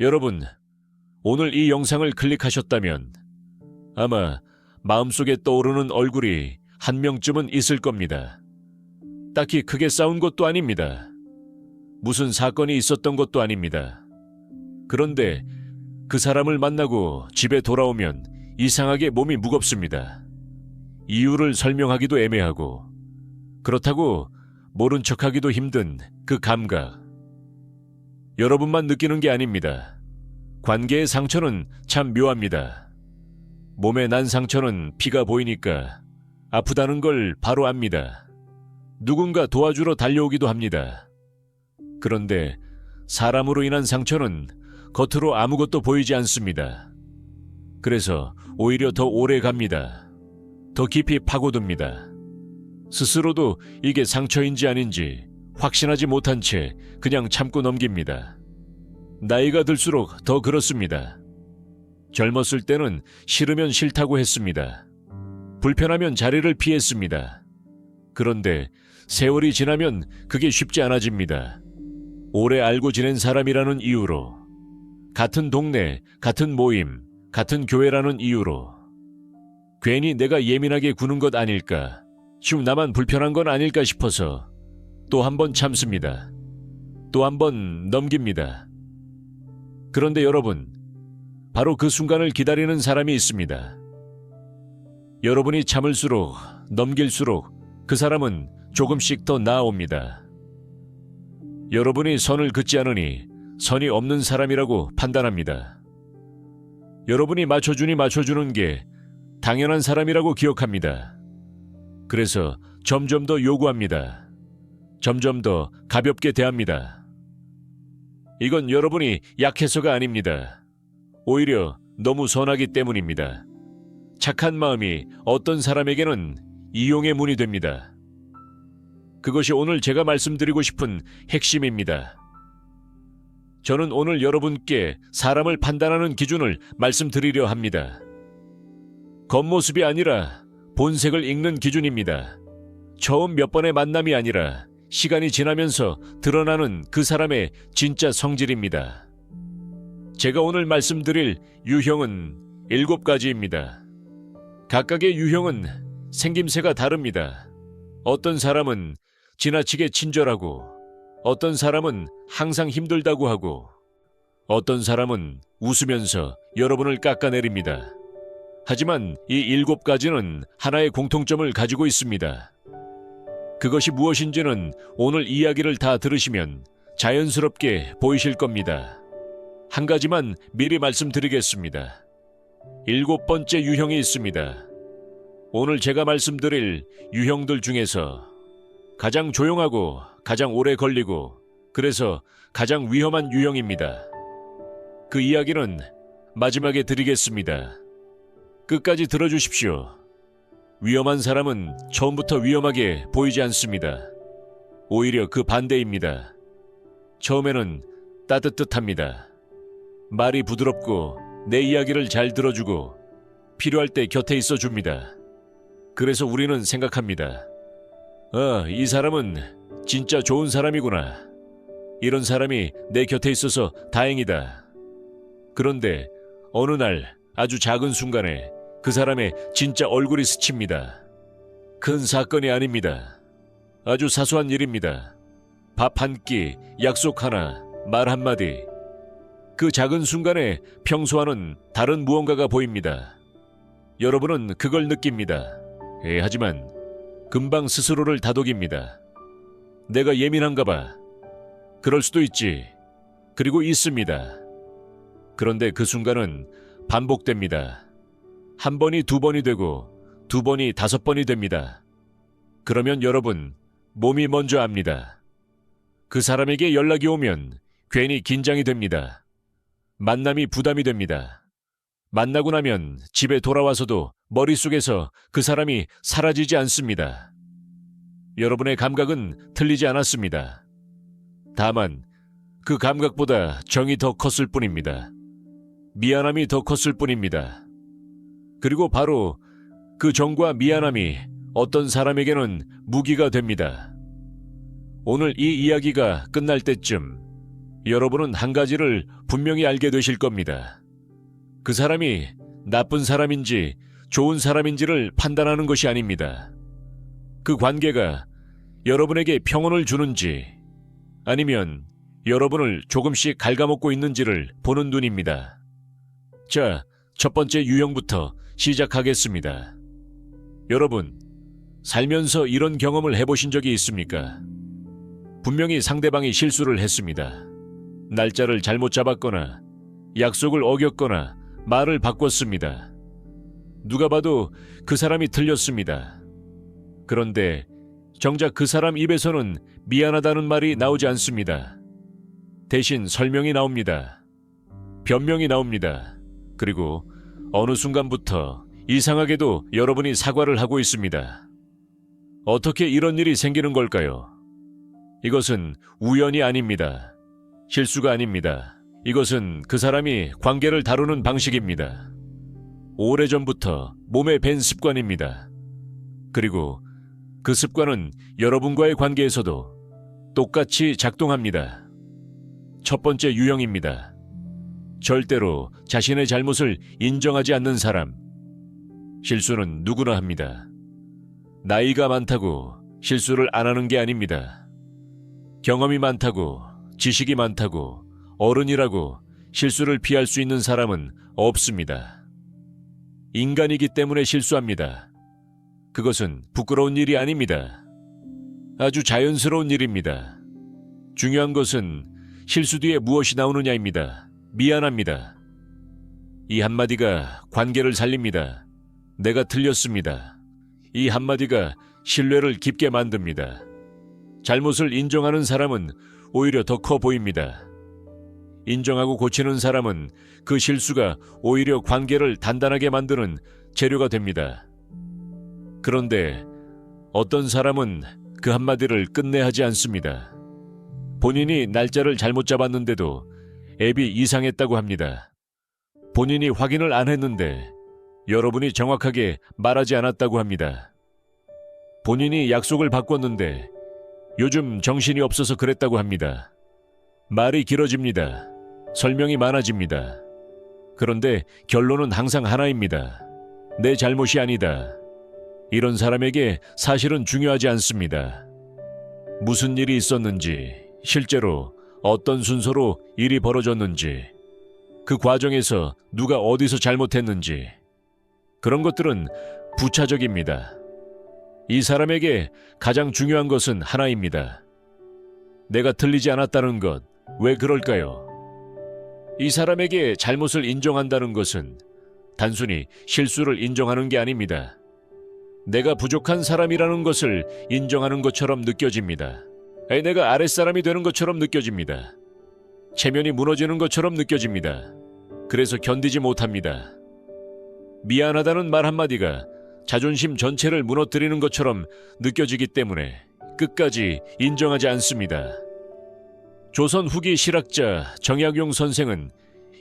여러분, 오늘 이 영상을 클릭하셨다면 아마 마음속에 떠오르는 얼굴이 한 명쯤은 있을 겁니다. 딱히 크게 싸운 것도 아닙니다. 무슨 사건이 있었던 것도 아닙니다. 그런데 그 사람을 만나고 집에 돌아오면 이상하게 몸이 무겁습니다. 이유를 설명하기도 애매하고 그렇다고 모른 척하기도 힘든 그 감각. 여러분만 느끼는 게 아닙니다. 관계의 상처는 참 묘합니다. 몸에 난 상처는 피가 보이니까 아프다는 걸 바로 압니다. 누군가 도와주러 달려오기도 합니다. 그런데 사람으로 인한 상처는 겉으로 아무것도 보이지 않습니다. 그래서 오히려 더 오래 갑니다. 더 깊이 파고듭니다. 스스로도 이게 상처인지 아닌지 확신하지 못한 채 그냥 참고 넘깁니다. 나이가 들수록 더 그렇습니다. 젊었을 때는 싫으면 싫다고 했습니다. 불편하면 자리를 피했습니다. 그런데 세월이 지나면 그게 쉽지 않아집니다. 오래 알고 지낸 사람이라는 이유로, 같은 동네, 같은 모임, 같은 교회라는 이유로 괜히 내가 예민하게 구는 것 아닐까, 나만 불편한 건 아닐까 싶어서 또 한 번 참습니다. 또 한 번 넘깁니다. 그런데 여러분, 바로 그 순간을 기다리는 사람이 있습니다. 여러분이 참을수록, 넘길수록 그 사람은 조금씩 더 나아옵니다. 여러분이 선을 긋지 않으니 선이 없는 사람이라고 판단합니다. 여러분이 맞춰주니 맞춰주는 게 당연한 사람이라고 기억합니다. 그래서 점점 더 요구합니다. 점점 더 가볍게 대합니다. 이건 여러분이 약해서가 아닙니다. 오히려 너무 선하기 때문입니다. 착한 마음이 어떤 사람에게는 이용의 문이 됩니다. 그것이 오늘 제가 말씀드리고 싶은 핵심입니다. 저는 오늘 여러분께 사람을 판단하는 기준을 말씀드리려 합니다. 겉모습이 아니라 본색을 읽는 기준입니다. 처음 몇 번의 만남이 아니라 시간이 지나면서 드러나는 그 사람의 진짜 성질입니다. 제가 오늘 말씀드릴 유형은 7가지입니다. 각각의 유형은 생김새가 다릅니다. 어떤 사람은 지나치게 친절하고, 어떤 사람은 항상 힘들다고 하고, 어떤 사람은 웃으면서 여러분을 깎아내립니다. 하지만 이 7가지는 하나의 공통점을 가지고 있습니다. 그것이 무엇인지는 오늘 이야기를 다 들으시면 자연스럽게 보이실 겁니다. 한 가지만 미리 말씀드리겠습니다. 7번째 유형이 있습니다. 오늘 제가 말씀드릴 유형들 중에서 가장 조용하고 가장 오래 걸리고 그래서 가장 위험한 유형입니다. 그 이야기는 마지막에 드리겠습니다. 끝까지 들어주십시오. 위험한 사람은 처음부터 위험하게 보이지 않습니다. 오히려 그 반대입니다. 처음에는 따뜻합니다. 말이 부드럽고 내 이야기를 잘 들어주고 필요할 때 곁에 있어줍니다. 그래서 우리는 생각합니다. 이 사람은 진짜 좋은 사람이구나. 이런 사람이 내 곁에 있어서 다행이다. 그런데 어느 날 아주 작은 순간에 그 사람의 진짜 얼굴이 스칩니다. 큰 사건이 아닙니다. 아주 사소한 일입니다. 밥 한 끼, 약속 하나, 말 한마디. 그 작은 순간에 평소와는 다른 무언가가 보입니다. 여러분은 그걸 느낍니다. 하지만 금방 스스로를 다독입니다. 내가 예민한가 봐. 그럴 수도 있지. 그리고 있습니다. 그런데 그 순간은 반복됩니다. 한 번이 2번이 되고 2번이 5번이 됩니다. 그러면 여러분, 몸이 먼저 압니다. 그 사람에게 연락이 오면 괜히 긴장이 됩니다. 만남이 부담이 됩니다. 만나고 나면 집에 돌아와서도 머릿속에서 그 사람이 사라지지 않습니다. 여러분의 감각은 틀리지 않았습니다. 다만 그 감각보다 정이 더 컸을 뿐입니다. 미안함이 더 컸을 뿐입니다. 그리고 바로 그 정과 미안함이 어떤 사람에게는 무기가 됩니다. 오늘 이 이야기가 끝날 때쯤 여러분은 한 가지를 분명히 알게 되실 겁니다. 그 사람이 나쁜 사람인지 좋은 사람인지를 판단하는 것이 아닙니다. 그 관계가 여러분에게 평온을 주는지 아니면 여러분을 조금씩 갉아먹고 있는지를 보는 눈입니다. 자, 첫 번째 유형부터 시작하겠습니다. 여러분, 살면서 이런 경험을 해보신 적이 있습니까? 분명히 상대방이 실수를 했습니다. 날짜를 잘못 잡았거나 약속을 어겼거나 말을 바꿨습니다. 누가 봐도 그 사람이 틀렸습니다. 그런데 정작 그 사람 입에서는 미안하다는 말이 나오지 않습니다. 대신 설명이 나옵니다. 변명이 나옵니다. 그리고 어느 순간부터 이상하게도 여러분이 사과를 하고 있습니다. 어떻게 이런 일이 생기는 걸까요? 이것은 우연이 아닙니다. 실수가 아닙니다. 이것은 그 사람이 관계를 다루는 방식입니다. 오래전부터 몸에 밴 습관입니다. 그리고 그 습관은 여러분과의 관계에서도 똑같이 작동합니다. 첫 번째 유형입니다. 절대로 자신의 잘못을 인정하지 않는 사람. 실수는 누구나 합니다. 나이가 많다고 실수를 안 하는 게 아닙니다. 경험이 많다고, 지식이 많다고, 어른이라고 실수를 피할 수 있는 사람은 없습니다. 인간이기 때문에 실수합니다. 그것은 부끄러운 일이 아닙니다. 아주 자연스러운 일입니다. 중요한 것은 실수 뒤에 무엇이 나오느냐입니다. 미안합니다. 이 한마디가 관계를 살립니다. 내가 틀렸습니다. 이 한마디가 신뢰를 깊게 만듭니다. 잘못을 인정하는 사람은 오히려 더 커 보입니다. 인정하고 고치는 사람은 그 실수가 오히려 관계를 단단하게 만드는 재료가 됩니다. 그런데 어떤 사람은 그 한마디를 끝내 하지 않습니다. 본인이 날짜를 잘못 잡았는데도 앱이 이상했다고 합니다. 본인이 확인을 안 했는데 여러분이 정확하게 말하지 않았다고 합니다. 본인이 약속을 바꿨는데 요즘 정신이 없어서 그랬다고 합니다. 말이 길어집니다. 설명이 많아집니다. 그런데 결론은 항상 하나입니다. 내 잘못이 아니다. 이런 사람에게 사실은 중요하지 않습니다. 무슨 일이 있었는지, 실제로 어떤 순서로 일이 벌어졌는지, 그 과정에서 누가 어디서 잘못했는지, 그런 것들은 부차적입니다. 이 사람에게 가장 중요한 것은 하나입니다. 내가 틀리지 않았다는 것, 왜 그럴까요? 이 사람에게 잘못을 인정한다는 것은 단순히 실수를 인정하는 게 아닙니다. 내가 부족한 사람이라는 것을 인정하는 것처럼 느껴집니다. 내가 아랫사람이 되는 것처럼 느껴집니다. 체면이 무너지는 것처럼 느껴집니다. 그래서 견디지 못합니다. 미안하다는 말 한마디가 자존심 전체를 무너뜨리는 것처럼 느껴지기 때문에 끝까지 인정하지 않습니다. 조선 후기 실학자 정약용 선생은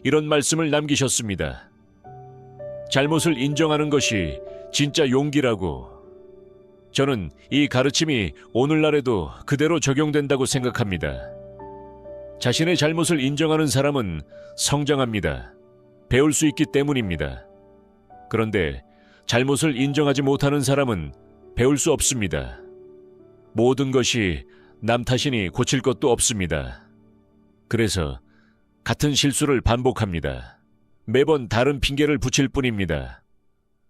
이런 말씀을 남기셨습니다. 잘못을 인정하는 것이 진짜 용기라고. 저는 이 가르침이 오늘날에도 그대로 적용된다고 생각합니다. 자신의 잘못을 인정하는 사람은 성장합니다. 배울 수 있기 때문입니다. 그런데 잘못을 인정하지 못하는 사람은 배울 수 없습니다. 모든 것이 남 탓이니 고칠 것도 없습니다. 그래서 같은 실수를 반복합니다. 매번 다른 핑계를 붙일 뿐입니다.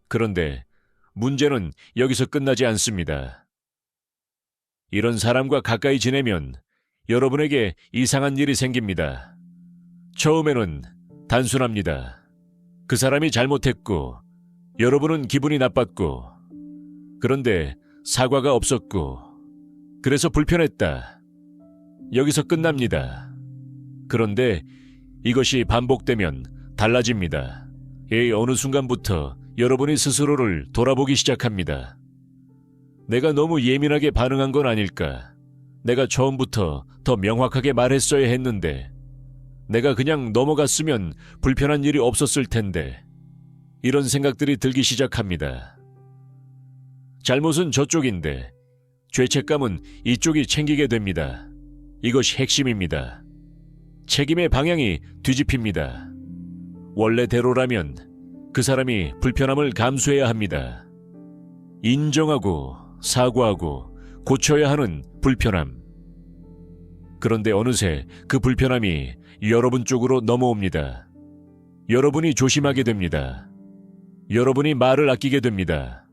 그런데 문제는 여기서 끝나지 않습니다. 이런 사람과 가까이 지내면 여러분에게 이상한 일이 생깁니다. 처음에는 단순합니다. 그 사람이 잘못했고 여러분은 기분이 나빴고 그런데 사과가 없었고 그래서 불편했다. 여기서 끝납니다. 그런데 이것이 반복되면 달라집니다. 어느 순간부터 여러분이 스스로를 돌아보기 시작합니다. 내가 너무 예민하게 반응한 건 아닐까? 내가 처음부터 더 명확하게 말했어야 했는데 내가 그냥 넘어갔으면 불편한 일이 없었을 텐데 이런 생각들이 들기 시작합니다. 잘못은 저쪽인데 죄책감은 이쪽이 챙기게 됩니다. 이것이 핵심입니다. 책임의 방향이 뒤집힙니다. 원래대로라면 그 사람이 불편함을 감수해야 합니다. 인정하고 사과하고 고쳐야 하는 불편함. 그런데 어느새 그 불편함이 여러분 쪽으로 넘어옵니다. 여러분이 조심하게 됩니다. 여러분이 말을 아끼게 됩니다.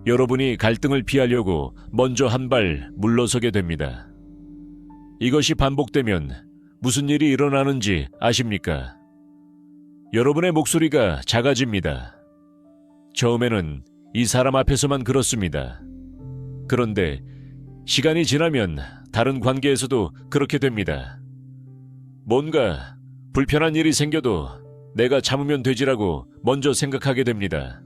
여러분이 갈등을 피하려고 먼저 한 발 물러서게 됩니다. 이것이 반복되면 무슨 일이 일어나는지 아십니까? 여러분의 목소리가 작아집니다. 처음에는 이 사람 앞에서만 그렇습니다. 그런데 시간이 지나면 다른 관계에서도 그렇게 됩니다. 뭔가 불편한 일이 생겨도 내가 참으면 되지라고 먼저 생각하게 됩니다.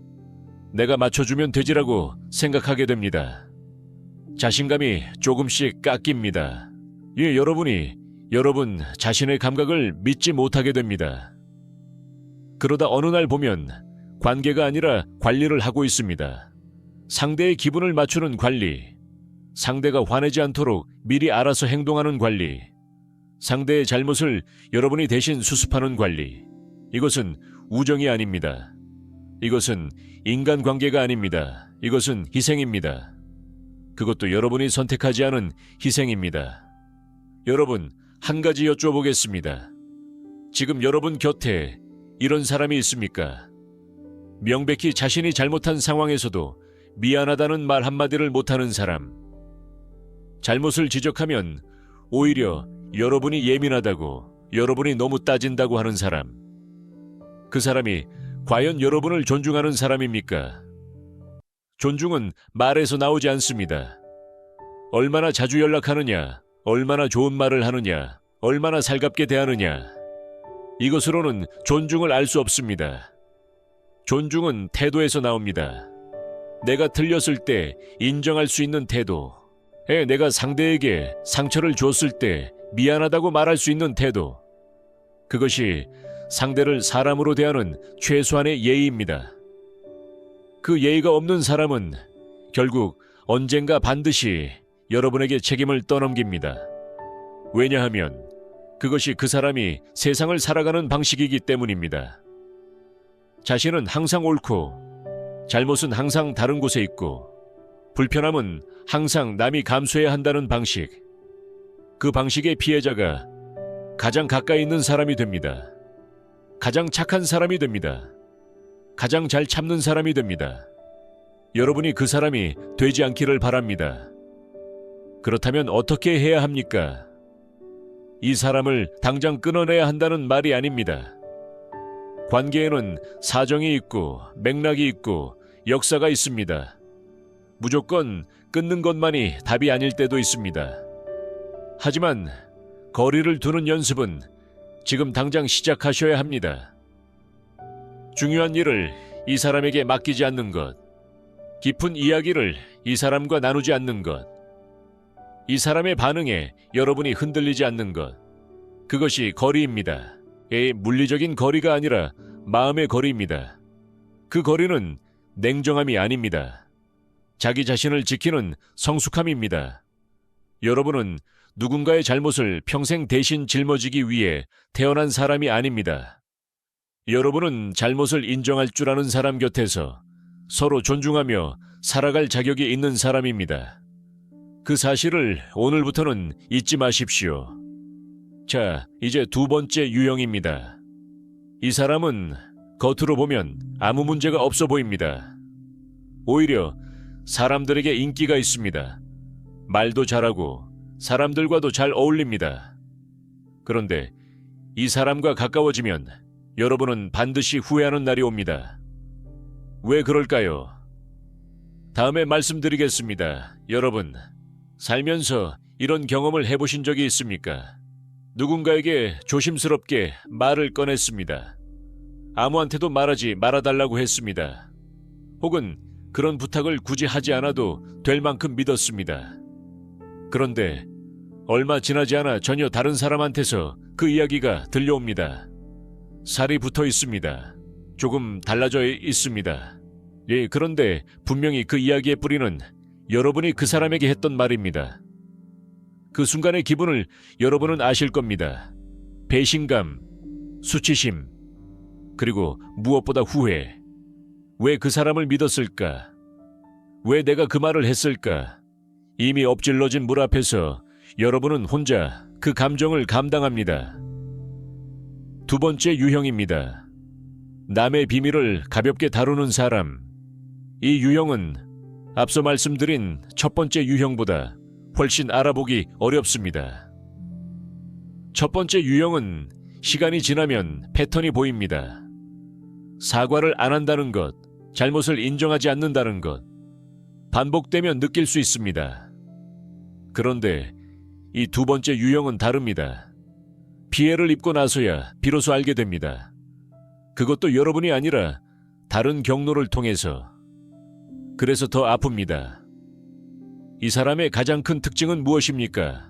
내가 맞춰주면 되지라고 생각하게 됩니다. 자신감이 조금씩 깎입니다. 여러분 자신의 감각을 믿지 못하게 됩니다. 그러다 어느 날 보면 관계가 아니라 관리를 하고 있습니다. 상대의 기분을 맞추는 관리, 상대가 화내지 않도록 미리 알아서 행동하는 관리, 상대의 잘못을 여러분이 대신 수습하는 관리. 이것은 우정이 아닙니다. 이것은 인간관계가 아닙니다. 이것은 희생입니다. 그것도 여러분이 선택하지 않은 희생입니다. 여러분, 한 가지 여쭤보겠습니다. 지금 여러분 곁에 이런 사람이 있습니까? 명백히 자신이 잘못한 상황에서도 미안하다는 말 한마디를 못하는 사람. 잘못을 지적하면 오히려 여러분이 예민하다고, 여러분이 너무 따진다고 하는 사람. 그 사람이 과연 여러분을 존중하는 사람입니까? 존중은 말에서 나오지 않습니다. 얼마나 자주 연락하느냐, 얼마나 좋은 말을 하느냐, 얼마나 살갑게 대하느냐. 이것으로는 존중을 알 수 없습니다. 존중은 태도에서 나옵니다. 내가 틀렸을 때 인정할 수 있는 태도. 내가 상대에게 상처를 줬을 때 미안하다고 말할 수 있는 태도. 그것이 상대를 사람으로 대하는 최소한의 예의입니다. 그 예의가 없는 사람은 결국 언젠가 반드시 여러분에게 책임을 떠넘깁니다. 왜냐하면 그것이 그 사람이 세상을 살아가는 방식이기 때문입니다. 자신은 항상 옳고 잘못은 항상 다른 곳에 있고 불편함은 항상 남이 감수해야 한다는 방식. 그 방식의 피해자가 가장 가까이 있는 사람이 됩니다. 가장 착한 사람이 됩니다. 가장 잘 참는 사람이 됩니다. 여러분이 그 사람이 되지 않기를 바랍니다. 그렇다면 어떻게 해야 합니까? 이 사람을 당장 끊어내야 한다는 말이 아닙니다. 관계에는 사정이 있고 맥락이 있고 역사가 있습니다. 무조건 끊는 것만이 답이 아닐 때도 있습니다. 하지만 거리를 두는 연습은 지금 당장 시작하셔야 합니다. 중요한 일을 이 사람에게 맡기지 않는 것, 깊은 이야기를 이 사람과 나누지 않는 것, 이 사람의 반응에 여러분이 흔들리지 않는 것, 그것이 거리입니다. 물리적인 거리가 아니라 마음의 거리입니다. 그 거리는 냉정함이 아닙니다. 자기 자신을 지키는 성숙함입니다. 여러분은 누군가의 잘못을 평생 대신 짊어지기 위해 태어난 사람이 아닙니다. 여러분은 잘못을 인정할 줄 아는 사람 곁에서 서로 존중하며 살아갈 자격이 있는 사람입니다. 그 사실을 오늘부터는 잊지 마십시오. 자, 이제 두 번째 유형입니다. 이 사람은 겉으로 보면 아무 문제가 없어 보입니다. 오히려 사람들에게 인기가 있습니다. 말도 잘하고 사람들과도 잘 어울립니다. 그런데 이 사람과 가까워지면 여러분은 반드시 후회하는 날이 옵니다. 왜 그럴까요? 다음에 말씀드리겠습니다. 여러분, 살면서 이런 경험을 해보신 적이 있습니까? 누군가에게 조심스럽게 말을 꺼냈습니다. 아무한테도 말하지 말아달라고 했습니다. 혹은 그런 부탁을 굳이 하지 않아도 될 만큼 믿었습니다. 그런데 얼마 지나지 않아 전혀 다른 사람한테서 그 이야기가 들려옵니다. 살이 붙어 있습니다. 조금 달라져 있습니다. 그런데 분명히 그 이야기의 뿌리는 여러분이 그 사람에게 했던 말입니다. 그 순간의 기분을 여러분은 아실 겁니다. 배신감, 수치심, 그리고 무엇보다 후회. 왜 그 사람을 믿었을까? 왜 내가 그 말을 했을까? 이미 엎질러진 물 앞에서 여러분은 혼자 그 감정을 감당합니다. 두 번째 유형입니다. 남의 비밀을 가볍게 다루는 사람. 이 유형은 앞서 말씀드린 첫 번째 유형보다 훨씬 알아보기 어렵습니다. 첫 번째 유형은 시간이 지나면 패턴이 보입니다. 사과를 안 한다는 것, 잘못을 인정하지 않는다는 것, 반복되면 느낄 수 있습니다. 그런데 이 두 번째 유형은 다릅니다. 피해를 입고 나서야 비로소 알게 됩니다. 그것도 여러분이 아니라 다른 경로를 통해서. 그래서 더 아픕니다. 이 사람의 가장 큰 특징은 무엇입니까?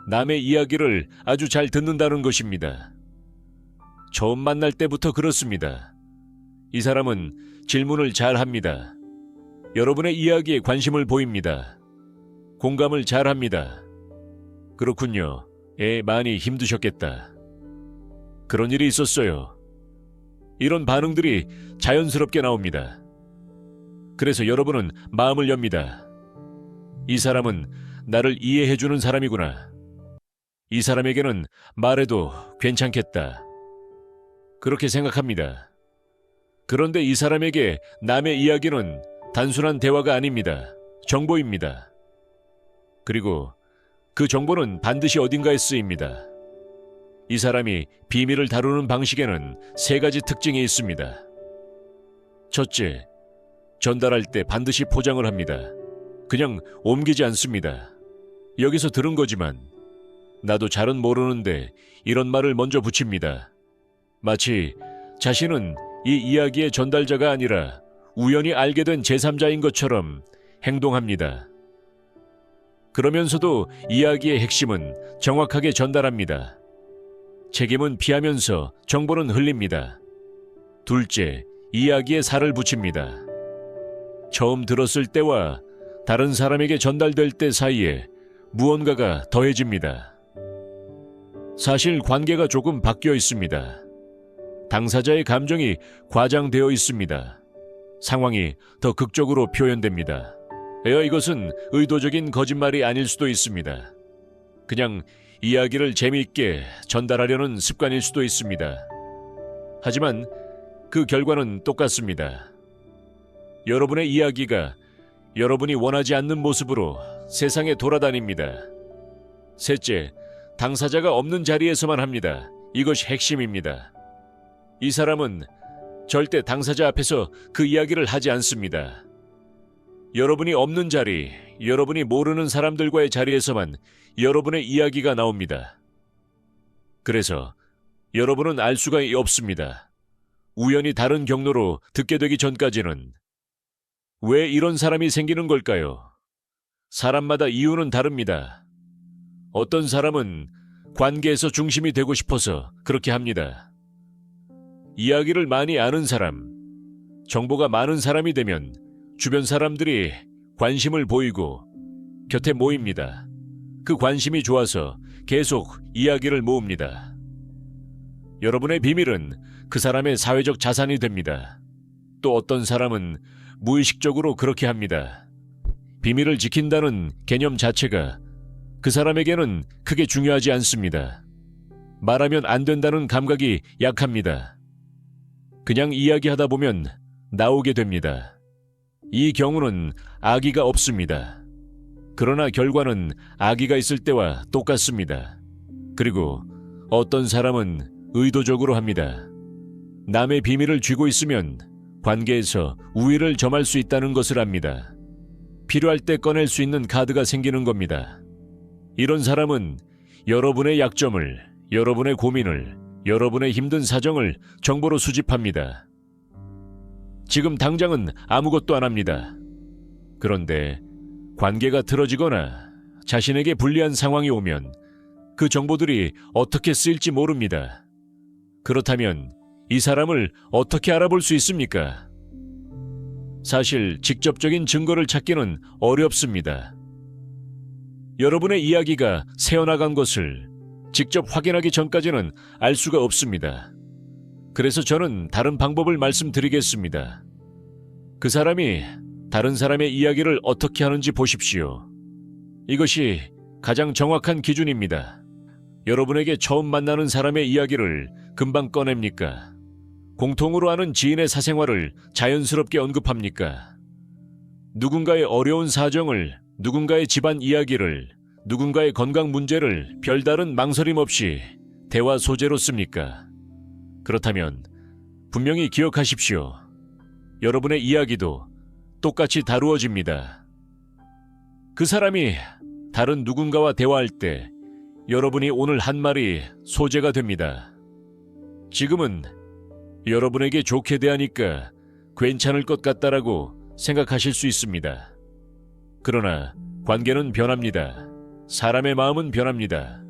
남의 이야기를 아주 잘 듣는다는 것입니다. 처음 만날 때부터 그렇습니다. 이 사람은 질문을 잘 합니다. 여러분의 이야기에 관심을 보입니다. 공감을 잘 합니다. 그렇군요. 많이 힘드셨겠다. 그런 일이 있었어요. 이런 반응들이 자연스럽게 나옵니다. 그래서 여러분은 마음을 엽니다. 이 사람은 나를 이해해주는 사람이구나. 이 사람에게는 말해도 괜찮겠다. 그렇게 생각합니다. 그런데 이 사람에게 남의 이야기는 단순한 대화가 아닙니다. 정보입니다. 그리고 그 정보는 반드시 어딘가에 쓰입니다. 이 사람이 비밀을 다루는 방식에는 세 가지 특징이 있습니다. 첫째, 전달할 때 반드시 포장을 합니다. 그냥 옮기지 않습니다. 여기서 들은 거지만 나도 잘은 모르는데 이런 말을 먼저 붙입니다. 마치 자신은 이 이야기의 전달자가 아니라 우연히 알게 된 제3자인 것처럼 행동합니다. 그러면서도 이야기의 핵심은 정확하게 전달합니다. 책임은 피하면서 정보는 흘립니다. 둘째, 이야기에 살을 붙입니다. 처음 들었을 때와 다른 사람에게 전달될 때 사이에 무언가가 더해집니다. 사실 관계가 조금 바뀌어 있습니다. 당사자의 감정이 과장되어 있습니다. 상황이 더 극적으로 표현됩니다. 이것은 의도적인 거짓말이 아닐 수도 있습니다. 그냥 이야기를 재미있게 전달하려는 습관일 수도 있습니다. 하지만 그 결과는 똑같습니다. 여러분의 이야기가 여러분이 원하지 않는 모습으로 세상에 돌아다닙니다. 셋째, 당사자가 없는 자리에서만 합니다. 이것이 핵심입니다. 이 사람은 절대 당사자 앞에서 그 이야기를 하지 않습니다. 여러분이 없는 자리, 여러분이 모르는 사람들과의 자리에서만 여러분의 이야기가 나옵니다. 그래서 여러분은 알 수가 없습니다. 우연히 다른 경로로 듣게 되기 전까지는. 왜 이런 사람이 생기는 걸까요? 사람마다 이유는 다릅니다. 어떤 사람은 관계에서 중심이 되고 싶어서 그렇게 합니다. 이야기를 많이 아는 사람, 정보가 많은 사람이 되면 주변 사람들이 관심을 보이고 곁에 모입니다. 그 관심이 좋아서 계속 이야기를 모읍니다. 여러분의 비밀은 그 사람의 사회적 자산이 됩니다. 또 어떤 사람은 무의식적으로 그렇게 합니다. 비밀을 지킨다는 개념 자체가 그 사람에게는 크게 중요하지 않습니다. 말하면 안 된다는 감각이 약합니다. 그냥 이야기하다 보면 나오게 됩니다. 이 경우는 악의가 없습니다. 그러나 결과는 악의가 있을 때와 똑같습니다. 그리고 어떤 사람은 의도적으로 합니다. 남의 비밀을 쥐고 있으면 관계에서 우위를 점할 수 있다는 것을 압니다. 필요할 때 꺼낼 수 있는 카드가 생기는 겁니다. 이런 사람은 여러분의 약점을, 여러분의 고민을, 여러분의 힘든 사정을 정보로 수집합니다. 지금 당장은 아무것도 안 합니다. 그런데 관계가 틀어지거나 자신에게 불리한 상황이 오면 그 정보들이 어떻게 쓰일지 모릅니다. 그렇다면 이 사람을 어떻게 알아볼 수 있습니까? 사실 직접적인 증거를 찾기는 어렵습니다. 여러분의 이야기가 새어나간 것을 직접 확인하기 전까지는 알 수가 없습니다. 그래서 저는 다른 방법을 말씀드리겠습니다. 그 사람이 다른 사람의 이야기를 어떻게 하는지 보십시오. 이것이 가장 정확한 기준입니다. 여러분에게 처음 만나는 사람의 이야기를 금방 꺼냅니까? 공통으로 아는 지인의 사생활을 자연스럽게 언급합니까? 누군가의 어려운 사정을, 누군가의 집안 이야기를, 누군가의 건강 문제를 별다른 망설임 없이 대화 소재로 씁니까? 그렇다면 분명히 기억하십시오. 여러분의 이야기도 똑같이 다루어집니다. 그 사람이 다른 누군가와 대화할 때 여러분이 오늘 한 말이 소재가 됩니다. 지금은 여러분에게 좋게 대하니까 괜찮을 것 같다라고 생각하실 수 있습니다. 그러나 관계는 변합니다. 사람의 마음은 변합니다.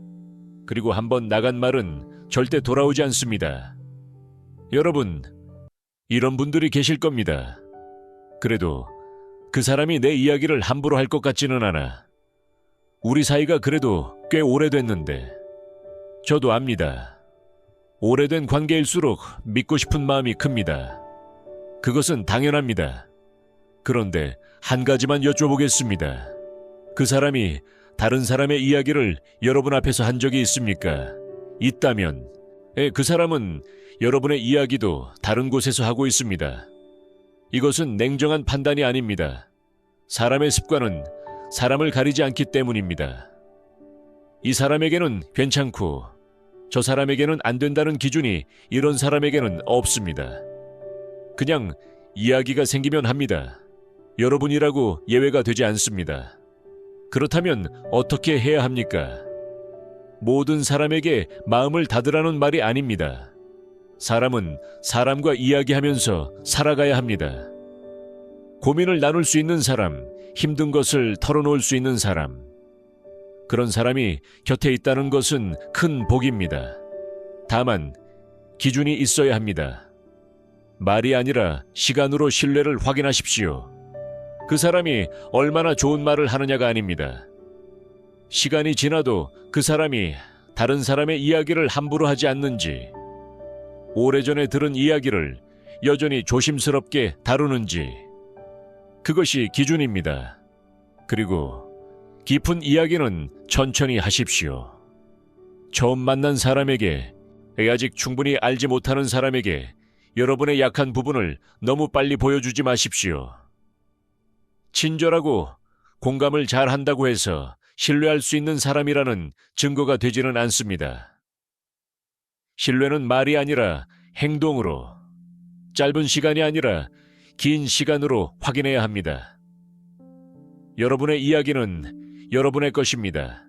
그리고 한번 나간 말은 절대 돌아오지 않습니다. 여러분, 이런 분들이 계실 겁니다. 그래도 그 사람이 내 이야기를 함부로 할 것 같지는 않아. 우리 사이가 그래도 꽤 오래됐는데. 저도 압니다. 오래된 관계일수록 믿고 싶은 마음이 큽니다. 그것은 당연합니다. 그런데 한 가지만 여쭤보겠습니다. 그 사람이 다른 사람의 이야기를 여러분 앞에서 한 적이 있습니까? 있다면, 그 사람은 여러분의 이야기도 다른 곳에서 하고 있습니다. 이것은 냉정한 판단이 아닙니다. 사람의 습관은 사람을 가리지 않기 때문입니다. 이 사람에게는 괜찮고 저 사람에게는 안 된다는 기준이 이런 사람에게는 없습니다. 그냥 이야기가 생기면 합니다. 여러분이라고 예외가 되지 않습니다. 그렇다면 어떻게 해야 합니까? 모든 사람에게 마음을 닫으라는 말이 아닙니다. 사람은 사람과 이야기하면서 살아가야 합니다. 고민을 나눌 수 있는 사람, 힘든 것을 털어놓을 수 있는 사람, 그런 사람이 곁에 있다는 것은 큰 복입니다. 다만 기준이 있어야 합니다. 말이 아니라 시간으로 신뢰를 확인하십시오. 그 사람이 얼마나 좋은 말을 하느냐가 아닙니다. 시간이 지나도 그 사람이 다른 사람의 이야기를 함부로 하지 않는지, 오래전에 들은 이야기를 여전히 조심스럽게 다루는지, 그것이 기준입니다. 그리고 깊은 이야기는 천천히 하십시오. 처음 만난 사람에게, 아직 충분히 알지 못하는 사람에게 여러분의 약한 부분을 너무 빨리 보여주지 마십시오. 친절하고 공감을 잘 한다고 해서 신뢰할 수 있는 사람이라는 증거가 되지는 않습니다. 신뢰는 말이 아니라 행동으로, 짧은 시간이 아니라 긴 시간으로 확인해야 합니다. 여러분의 이야기는 여러분의 것입니다.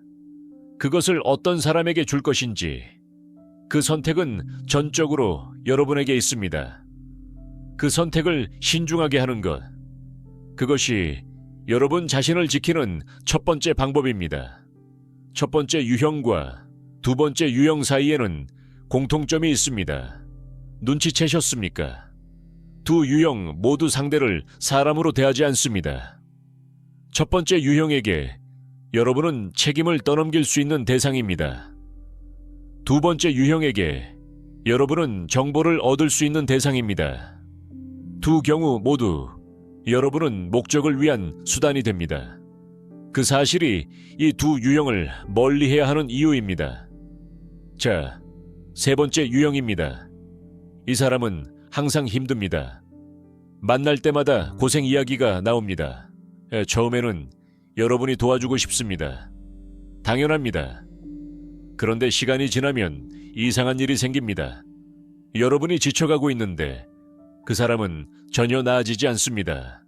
그것을 어떤 사람에게 줄 것인지, 그 선택은 전적으로 여러분에게 있습니다. 그 선택을 신중하게 하는 것, 그것이 여러분 자신을 지키는 첫 번째 방법입니다. 첫 번째 유형과 두 번째 유형 사이에는 공통점이 있습니다. 눈치채셨습니까? 두 유형 모두 상대를 사람으로 대하지 않습니다. 첫 번째 유형에게 여러분은 책임을 떠넘길 수 있는 대상입니다. 두 번째 유형에게 여러분은 정보를 얻을 수 있는 대상입니다. 두 경우 모두 여러분은 목적을 위한 수단이 됩니다. 그 사실이 이 두 유형을 멀리해야 하는 이유입니다. 자, 세 번째 유형입니다. 이 사람은 항상 힘듭니다. 만날 때마다 고생 이야기가 나옵니다. 처음에는 여러분이 도와주고 싶습니다. 당연합니다. 그런데 시간이 지나면 이상한 일이 생깁니다. 여러분이 지쳐가고 있는데 그 사람은 전혀 나아지지 않습니다.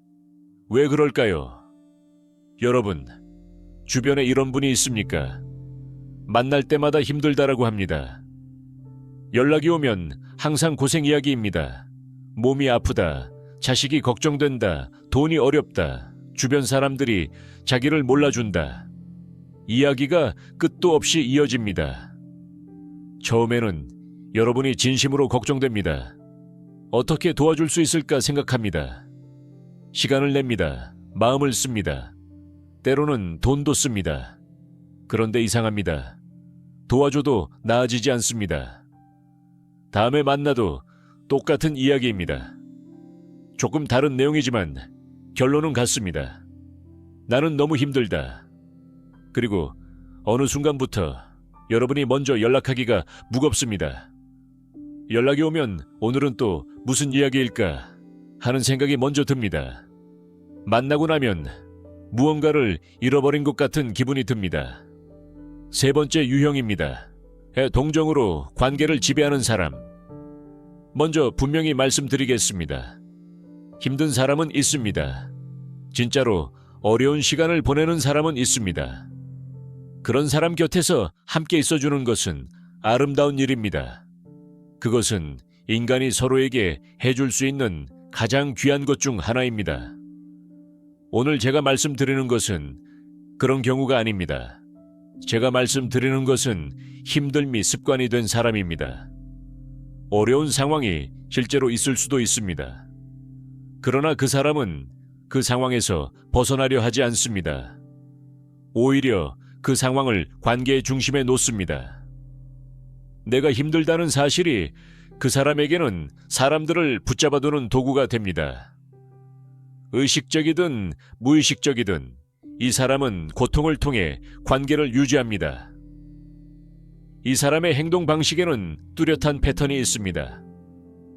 왜 그럴까요? 여러분, 주변에 이런 분이 있습니까? 만날 때마다 힘들다라고 합니다. 연락이 오면 항상 고생 이야기입니다. 몸이 아프다, 자식이 걱정된다, 돈이 어렵다, 주변 사람들이 자기를 몰라준다. 이야기가 끝도 없이 이어집니다. 처음에는 여러분이 진심으로 걱정됩니다. 어떻게 도와줄 수 있을까 생각합니다. 시간을 냅니다. 마음을 씁니다. 때로는 돈도 씁니다. 그런데 이상합니다. 도와줘도 나아지지 않습니다. 다음에 만나도 똑같은 이야기입니다. 조금 다른 내용이지만 결론은 같습니다. 나는 너무 힘들다. 그리고 어느 순간부터 여러분이 먼저 연락하기가 무겁습니다. 연락이 오면 오늘은 또 무슨 이야기일까 하는 생각이 먼저 듭니다. 만나고 나면 무언가를 잃어버린 것 같은 기분이 듭니다. 세 번째 유형입니다. 동정으로 관계를 지배하는 사람. 먼저 분명히 말씀드리겠습니다. 힘든 사람은 있습니다. 진짜로 어려운 시간을 보내는 사람은 있습니다. 그런 사람 곁에서 함께 있어주는 것은 아름다운 일입니다. 그것은 인간이 서로에게 해줄 수 있는 가장 귀한 것 중 하나입니다. 오늘 제가 말씀드리는 것은 그런 경우가 아닙니다. 제가 말씀드리는 것은 힘듦이 습관이 된 사람입니다. 어려운 상황이 실제로 있을 수도 있습니다. 그러나 그 사람은 그 상황에서 벗어나려 하지 않습니다. 오히려 그 상황을 관계의 중심에 놓습니다. 내가 힘들다는 사실이 그 사람에게는 사람들을 붙잡아두는 도구가 됩니다. 의식적이든 무의식적이든 이 사람은 고통을 통해 관계를 유지합니다. 이 사람의 행동 방식에는 뚜렷한 패턴이 있습니다.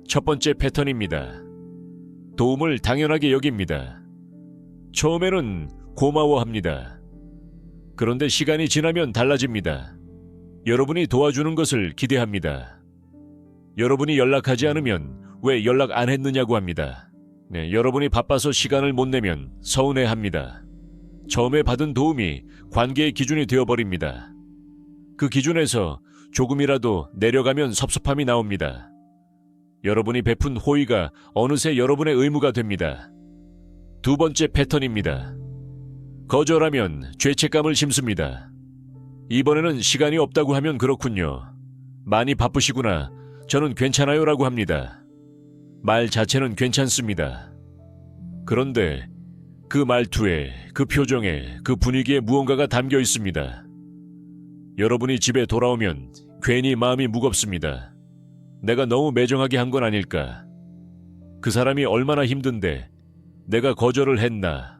첫 번째 패턴입니다. 도움을 당연하게 여깁니다. 처음에는 고마워합니다. 그런데 시간이 지나면 달라집니다. 여러분이 도와주는 것을 기대합니다. 여러분이 연락하지 않으면 왜 연락 안 했느냐고 합니다. 여러분이 바빠서 시간을 못 내면 서운해합니다. 처음에 받은 도움이 관계의 기준이 되어버립니다. 그 기준에서 조금이라도 내려가면 섭섭함이 나옵니다. 여러분이 베푼 호의가 어느새 여러분의 의무가 됩니다. 두 번째 패턴입니다. 거절하면 죄책감을 심습니다. 이번에는 시간이 없다고 하면 그렇군요. 많이 바쁘시구나. 저는 괜찮아요라고 합니다. 말 자체는 괜찮습니다. 그런데 그 말투에, 그 표정에, 그 분위기에 무언가가 담겨 있습니다. 여러분이 집에 돌아오면 괜히 마음이 무겁습니다. 내가 너무 매정하게 한 건 아닐까? 그 사람이 얼마나 힘든데 내가 거절을 했나?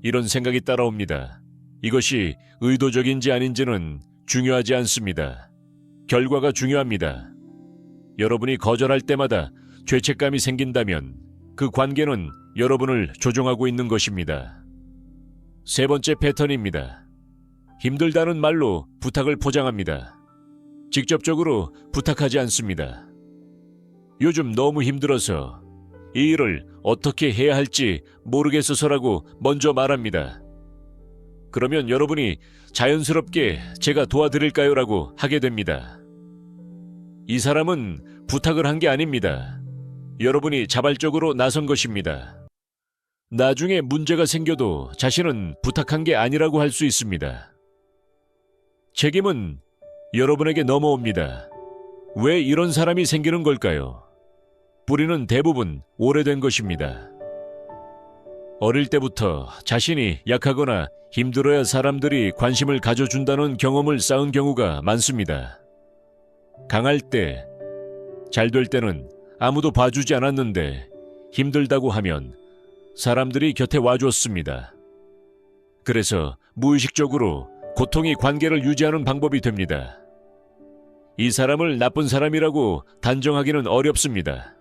이런 생각이 따라옵니다. 이것이 의도적인지 아닌지는 중요하지 않습니다. 결과가 중요합니다. 여러분이 거절할 때마다 죄책감이 생긴다면 그 관계는 여러분을 조종하고 있는 것입니다. 세 번째 패턴입니다. 힘들다는 말로 부탁을 포장합니다. 직접적으로 부탁하지 않습니다. 요즘 너무 힘들어서 이 일을 어떻게 해야 할지 모르겠어서라고 먼저 말합니다. 그러면 여러분이 자연스럽게 제가 도와드릴까요? 라고 하게 됩니다. 이 사람은 부탁을 한 게 아닙니다. 여러분이 자발적으로 나선 것입니다. 나중에 문제가 생겨도 자신은 부탁한 게 아니라고 할 수 있습니다. 책임은 여러분에게 넘어옵니다. 왜 이런 사람이 생기는 걸까요? 뿌리는 대부분 오래된 것입니다. 어릴 때부터 자신이 약하거나 힘들어야 사람들이 관심을 가져준다는 경험을 쌓은 경우가 많습니다. 강할 때, 잘 될 때는 아무도 봐주지 않았는데 힘들다고 하면 사람들이 곁에 와줬습니다. 그래서 무의식적으로 고통이 관계를 유지하는 방법이 됩니다. 이 사람을 나쁜 사람이라고 단정하기는 어렵습니다.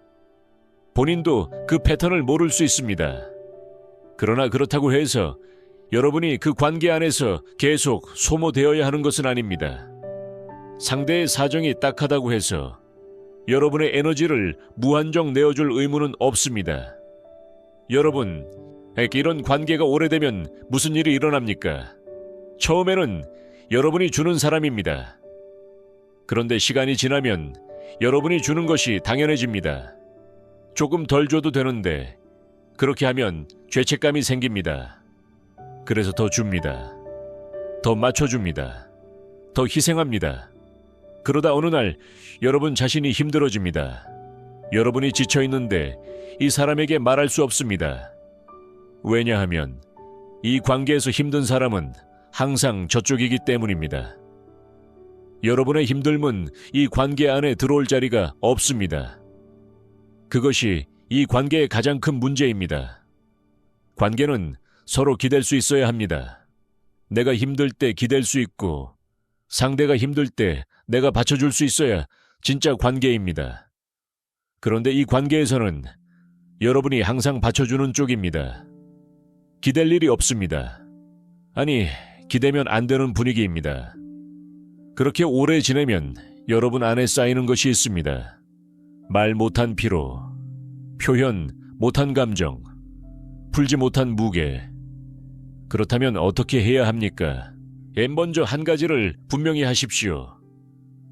본인도 그 패턴을 모를 수 있습니다. 그러나 그렇다고 해서 여러분이 그 관계 안에서 계속 소모되어야 하는 것은 아닙니다. 상대의 사정이 딱하다고 해서 여러분의 에너지를 무한정 내어줄 의무는 없습니다. 여러분, 이런 관계가 오래되면 무슨 일이 일어납니까? 처음에는 여러분이 주는 사람입니다. 그런데 시간이 지나면 여러분이 주는 것이 당연해집니다. 조금 덜 줘도 되는데 그렇게 하면 죄책감이 생깁니다. 그래서 더 줍니다. 더 맞춰줍니다. 더 희생합니다. 그러다 어느 날 여러분 자신이 힘들어집니다. 여러분이 지쳐있는데 이 사람에게 말할 수 없습니다. 왜냐하면 이 관계에서 힘든 사람은 항상 저쪽이기 때문입니다. 여러분의 힘듦은 이 관계 안에 들어올 자리가 없습니다. 그것이 이 관계의 가장 큰 문제입니다. 관계는 서로 기댈 수 있어야 합니다. 내가 힘들 때 기댈 수 있고 상대가 힘들 때 내가 받쳐줄 수 있어야 진짜 관계입니다. 그런데 이 관계에서는 여러분이 항상 받쳐주는 쪽입니다. 기댈 일이 없습니다. 아니, 기대면 안 되는 분위기입니다. 그렇게 오래 지내면 여러분 안에 쌓이는 것이 있습니다. 말 못한 피로, 표현 못한 감정, 풀지 못한 무게. 그렇다면 어떻게 해야 합니까? 먼저 한 가지를 분명히 하십시오.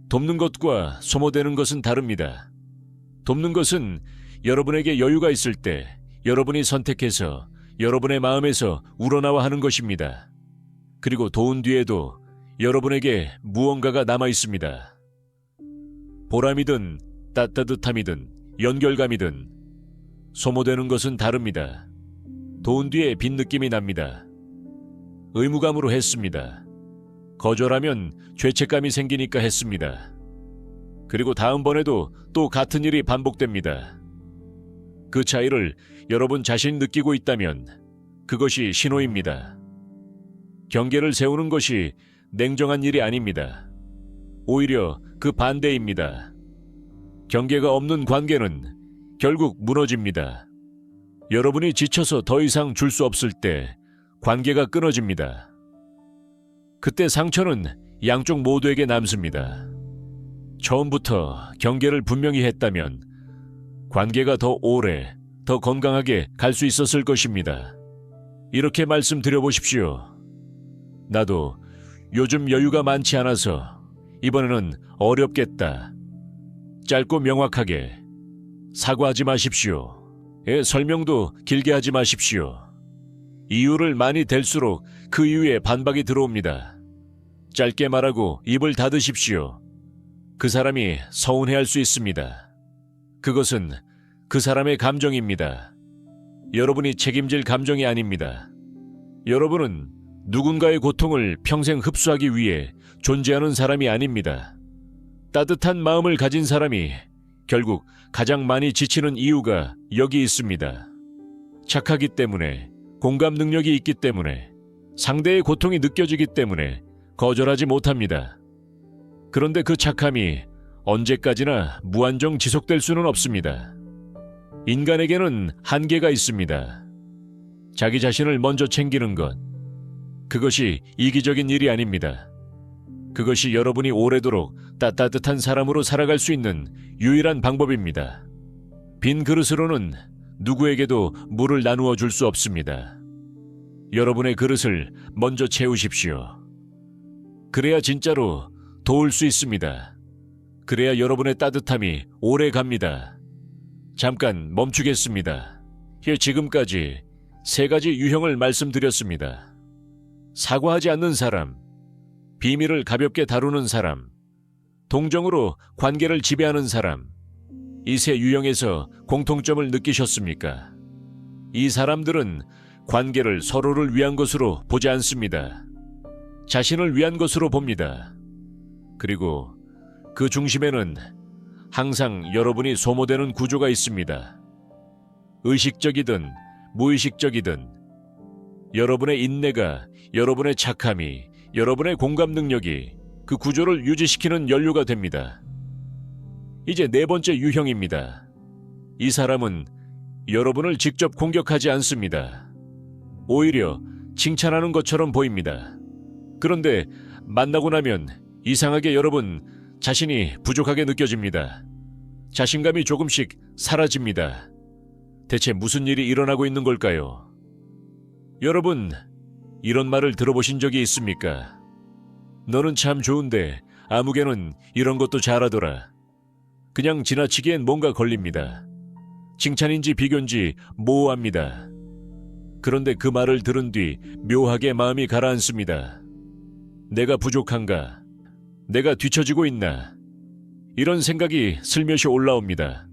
돕는 것과 소모되는 것은 다릅니다. 돕는 것은 여러분에게 여유가 있을 때 여러분이 선택해서 여러분의 마음에서 우러나와 하는 것입니다. 그리고 도운 뒤에도 여러분에게 무언가가 남아 있습니다. 보람이든 따뜻함이든 연결감이든 소모되는 것은 다릅니다. 도운 뒤에 빈 느낌이 납니다. 의무감으로 했습니다. 거절하면 죄책감이 생기니까 했습니다. 그리고 다음번에도 또 같은 일이 반복됩니다. 그 차이를 여러분 자신이 느끼고 있다면 그것이 신호입니다. 경계를 세우는 것이 냉정한 일이 아닙니다. 오히려 그 반대입니다. 경계가 없는 관계는 결국 무너집니다. 여러분이 지쳐서 더 이상 줄 수 없을 때 관계가 끊어집니다. 그때 상처는 양쪽 모두에게 남습니다. 처음부터 경계를 분명히 했다면 관계가 더 오래, 더 건강하게 갈 수 있었을 것입니다. 이렇게 말씀드려보십시오. 나도 요즘 여유가 많지 않아서 이번에는 어렵겠다. 짧고 명확하게 사과하지 마십시오. 설명도 길게 하지 마십시오. 이유를 많이 댈수록 그 이유에 반박이 들어옵니다. 짧게 말하고 입을 닫으십시오. 그 사람이 서운해할 수 있습니다. 그것은 그 사람의 감정입니다. 여러분이 책임질 감정이 아닙니다. 여러분은 누군가의 고통을 평생 흡수하기 위해 존재하는 사람이 아닙니다. 따뜻한 마음을 가진 사람이 결국 가장 많이 지치는 이유가 여기 있습니다. 착하기 때문에, 공감 능력이 있기 때문에, 상대의 고통이 느껴지기 때문에 거절하지 못합니다. 그런데 그 착함이 언제까지나 무한정 지속될 수는 없습니다. 인간에게는 한계가 있습니다. 자기 자신을 먼저 챙기는 것, 그것이 이기적인 일이 아닙니다. 그것이 여러분이 오래도록 따뜻한 사람으로 살아갈 수 있는 유일한 방법입니다. 빈 그릇으로는 누구에게도 물을 나누어 줄 수 없습니다. 여러분의 그릇을 먼저 채우십시오. 그래야 진짜로 도울 수 있습니다. 그래야 여러분의 따뜻함이 오래 갑니다. 잠깐 멈추겠습니다. 지금까지 3가지 유형을 말씀드렸습니다. 사과하지 않는 사람, 비밀을 가볍게 다루는 사람, 동정으로 관계를 지배하는 사람. 이 3 유형에서 공통점을 느끼셨습니까? 이 사람들은 관계를 서로를 위한 것으로 보지 않습니다. 자신을 위한 것으로 봅니다. 그리고 그 중심에는 항상 여러분이 소모되는 구조가 있습니다. 의식적이든 무의식적이든 여러분의 인내가, 여러분의 착함이, 여러분의 공감 능력이 그 구조를 유지시키는 연료가 됩니다. 이제 4번째 유형입니다. 이 사람은 여러분을 직접 공격하지 않습니다. 오히려 칭찬하는 것처럼 보입니다. 그런데 만나고 나면 이상하게 여러분 자신이 부족하게 느껴집니다. 자신감이 조금씩 사라집니다. 대체 무슨 일이 일어나고 있는 걸까요? 여러분, 이런 말을 들어보신 적이 있습니까? 너는 참 좋은데 아무개는 이런 것도 잘하더라. 그냥 지나치기엔 뭔가 걸립니다. 칭찬인지 비교인지 모호합니다. 그런데 그 말을 들은 뒤 묘하게 마음이 가라앉습니다. 내가 부족한가? 내가 뒤처지고 있나? 이런 생각이 슬며시 올라옵니다.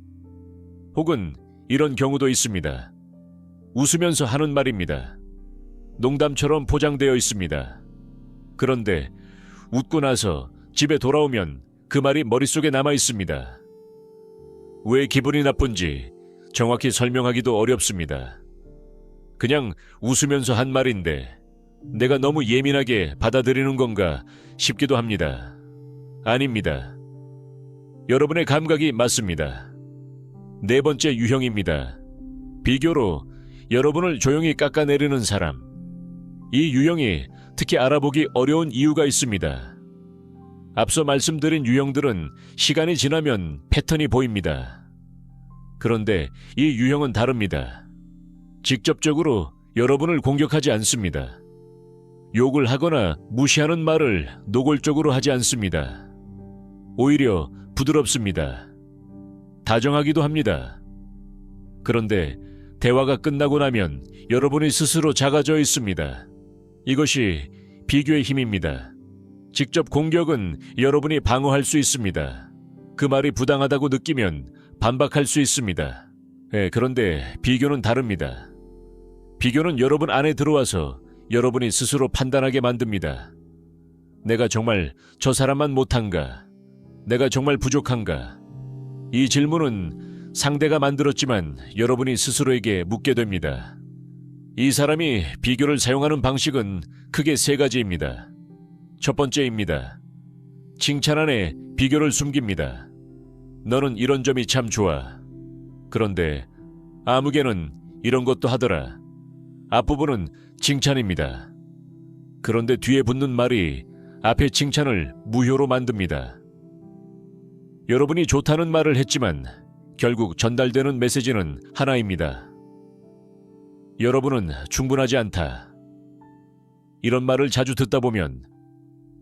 혹은 이런 경우도 있습니다. 웃으면서 하는 말입니다. 농담처럼 포장되어 있습니다. 그런데 웃고 나서 집에 돌아오면 그 말이 머릿속에 남아 있습니다. 왜 기분이 나쁜지 정확히 설명하기도 어렵습니다. 그냥 웃으면서 한 말인데 내가 너무 예민하게 받아들이는 건가 싶기도 합니다. 아닙니다. 여러분의 감각이 맞습니다. 네 번째 유형입니다. 비교로 여러분을 조용히 깎아내리는 사람. 이 유형이 특히 알아보기 어려운 이유가 있습니다. 앞서 말씀드린 유형들은 시간이 지나면 패턴이 보입니다. 그런데 이 유형은 다릅니다. 직접적으로 여러분을 공격하지 않습니다. 욕을 하거나 무시하는 말을 노골적으로 하지 않습니다. 오히려 부드럽습니다. 다정하기도 합니다. 그런데 대화가 끝나고 나면 여러분이 스스로 작아져 있습니다. 이것이 비교의 힘입니다. 직접 공격은 여러분이 방어할 수 있습니다. 그 말이 부당하다고 느끼면 반박할 수 있습니다. 그런데 비교는 다릅니다. 비교는 여러분 안에 들어와서 여러분이 스스로 판단하게 만듭니다. 내가 정말 저 사람만 못한가? 내가 정말 부족한가? 이 질문은 상대가 만들었지만 여러분이 스스로에게 묻게 됩니다. 이 사람이 비교를 사용하는 방식은 크게 세 가지입니다. 첫 번째입니다. 칭찬 안에 비교를 숨깁니다. 너는 이런 점이 참 좋아. 그런데 아무개는 이런 것도 하더라. 앞부분은 칭찬입니다. 그런데 뒤에 붙는 말이 앞의 칭찬을 무효로 만듭니다. 여러분이 좋다는 말을 했지만 결국 전달되는 메시지는 하나입니다. 여러분은 충분하지 않다. 이런 말을 자주 듣다 보면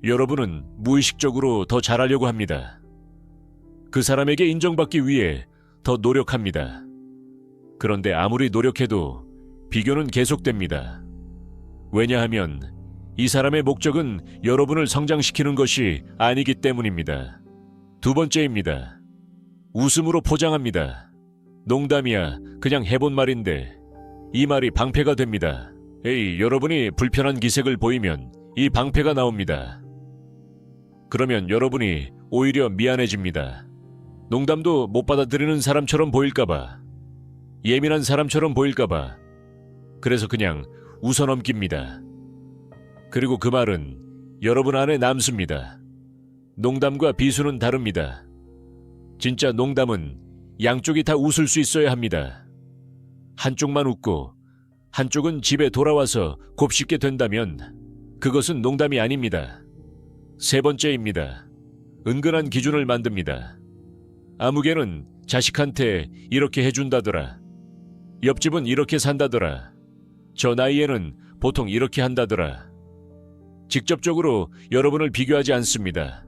여러분은 무의식적으로 더 잘하려고 합니다. 그 사람에게 인정받기 위해 더 노력합니다. 그런데 아무리 노력해도 비교는 계속됩니다. 왜냐하면 이 사람의 목적은 여러분을 성장시키는 것이 아니기 때문입니다. 두 번째입니다. 웃음으로 포장합니다. 농담이야, 그냥 해본 말인데 이 말이 방패가 됩니다. 여러분이 불편한 기색을 보이면 이 방패가 나옵니다. 그러면 여러분이 오히려 미안해집니다. 농담도 못 받아들이는 사람처럼 보일까봐, 예민한 사람처럼 보일까봐, 그래서 그냥 웃어넘깁니다. 그리고 그 말은 여러분 안에 남습니다. 농담과 비수는 다릅니다. 진짜 농담은 양쪽이 다 웃을 수 있어야 합니다. 한쪽만 웃고 한쪽은 집에 돌아와서 곱씹게 된다면 그것은 농담이 아닙니다. 세 번째입니다. 은근한 기준을 만듭니다. 아무개는 자식한테 이렇게 해준다더라. 옆집은 이렇게 산다더라. 저 나이에는 보통 이렇게 한다더라. 직접적으로 여러분을 비교하지 않습니다.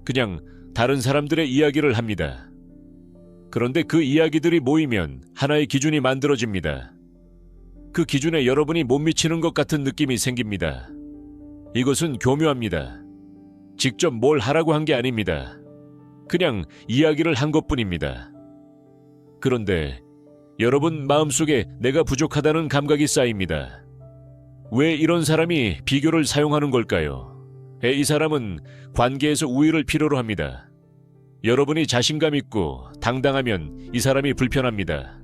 그냥 다른 사람들의 이야기를 합니다. 그런데 그 이야기들이 모이면 하나의 기준이 만들어집니다. 그 기준에 여러분이 못 미치는 것 같은 느낌이 생깁니다. 이것은 교묘합니다. 직접 뭘 하라고 한 게 아닙니다. 그냥 이야기를 한 것뿐입니다. 그런데 여러분 마음속에 내가 부족하다는 감각이 쌓입니다. 왜 이런 사람이 비교를 사용하는 걸까요? 이 사람은 관계에서 우위를 필요로 합니다. 여러분이 자신감 있고 당당하면 이 사람이 불편합니다.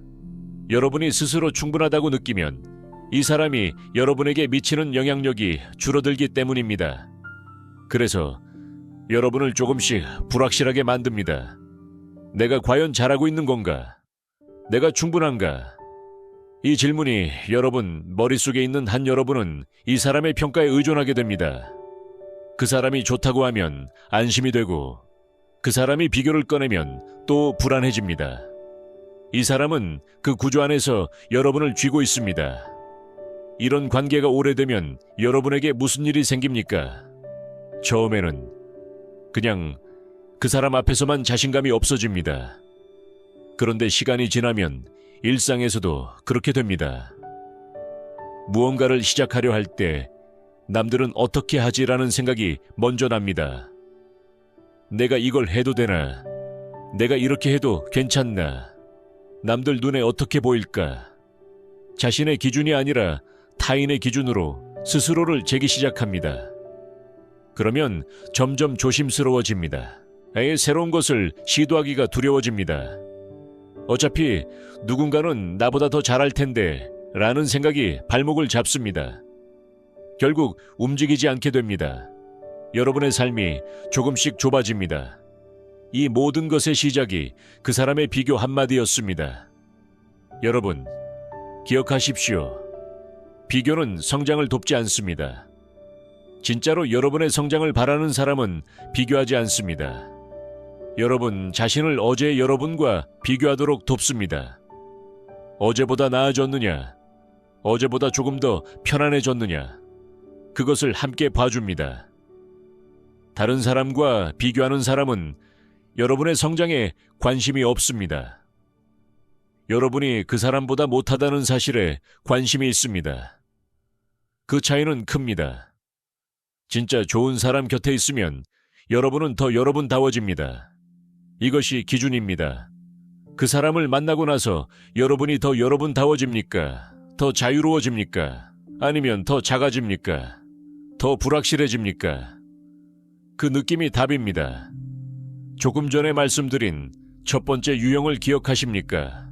여러분이 스스로 충분하다고 느끼면 이 사람이 여러분에게 미치는 영향력이 줄어들기 때문입니다. 그래서 여러분을 조금씩 불확실하게 만듭니다. 내가 과연 잘하고 있는 건가? 내가 충분한가? 이 질문이 여러분 머릿속에 있는 한 여러분은 이 사람의 평가에 의존하게 됩니다. 그 사람이 좋다고 하면 안심이 되고 그 사람이 비교를 꺼내면 또 불안해집니다. 이 사람은 그 구조 안에서 여러분을 쥐고 있습니다. 이런 관계가 오래되면 여러분에게 무슨 일이 생깁니까? 처음에는 그냥 그 사람 앞에서만 자신감이 없어집니다. 그런데 시간이 지나면 일상에서도 그렇게 됩니다. 무언가를 시작하려 할 때 남들은 어떻게 하지라는 생각이 먼저 납니다. 내가 이걸 해도 되나? 내가 이렇게 해도 괜찮나? 남들 눈에 어떻게 보일까? 자신의 기준이 아니라 타인의 기준으로 스스로를 재기 시작합니다. 그러면 점점 조심스러워집니다. 아예 새로운 것을 시도하기가 두려워집니다. 어차피 누군가는 나보다 더 잘할 텐데 라는 생각이 발목을 잡습니다. 결국 움직이지 않게 됩니다. 여러분의 삶이 조금씩 좁아집니다. 이 모든 것의 시작이 그 사람의 비교 한마디였습니다. 여러분, 기억하십시오. 비교는 성장을 돕지 않습니다. 진짜로 여러분의 성장을 바라는 사람은 비교하지 않습니다. 여러분 자신을 어제의 여러분과 비교하도록 돕습니다. 어제보다 나아졌느냐? 어제보다 조금 더 편안해졌느냐? 그것을 함께 봐줍니다. 다른 사람과 비교하는 사람은 여러분의 성장에 관심이 없습니다. 여러분이 그 사람보다 못하다는 사실에 관심이 있습니다. 그 차이는 큽니다. 진짜 좋은 사람 곁에 있으면 여러분은 더 여러분다워집니다. 이것이 기준입니다. 그 사람을 만나고 나서 여러분이 더 여러분다워집니까? 더 자유로워집니까? 아니면 더 작아집니까? 더 불확실해집니까? 그 느낌이 답입니다. 조금 전에 말씀드린 첫 번째 유형을 기억하십니까?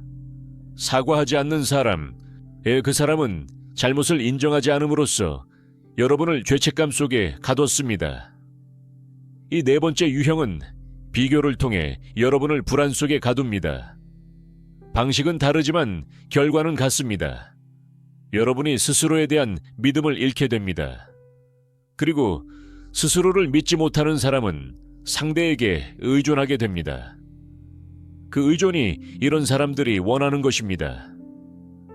사과하지 않는 사람, 그 사람은 잘못을 인정하지 않음으로써 여러분을 죄책감 속에 가뒀습니다. 이 네 번째 유형은 비교를 통해 여러분을 불안 속에 가둡니다. 방식은 다르지만 결과는 같습니다. 여러분이 스스로에 대한 믿음을 잃게 됩니다. 그리고 스스로를 믿지 못하는 사람은 상대에게 의존하게 됩니다. 그 의존이 이런 사람들이 원하는 것입니다.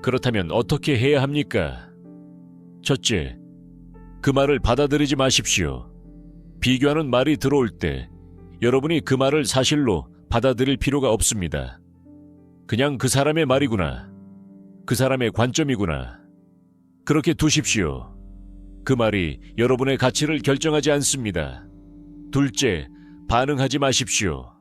그렇다면 어떻게 해야 합니까? 첫째, 그 말을 받아들이지 마십시오. 비교하는 말이 들어올 때 여러분이 그 말을 사실로 받아들일 필요가 없습니다. 그냥 그 사람의 말이구나. 그 사람의 관점이구나. 그렇게 두십시오. 그 말이 여러분의 가치를 결정하지 않습니다. 둘째, 반응하지 마십시오.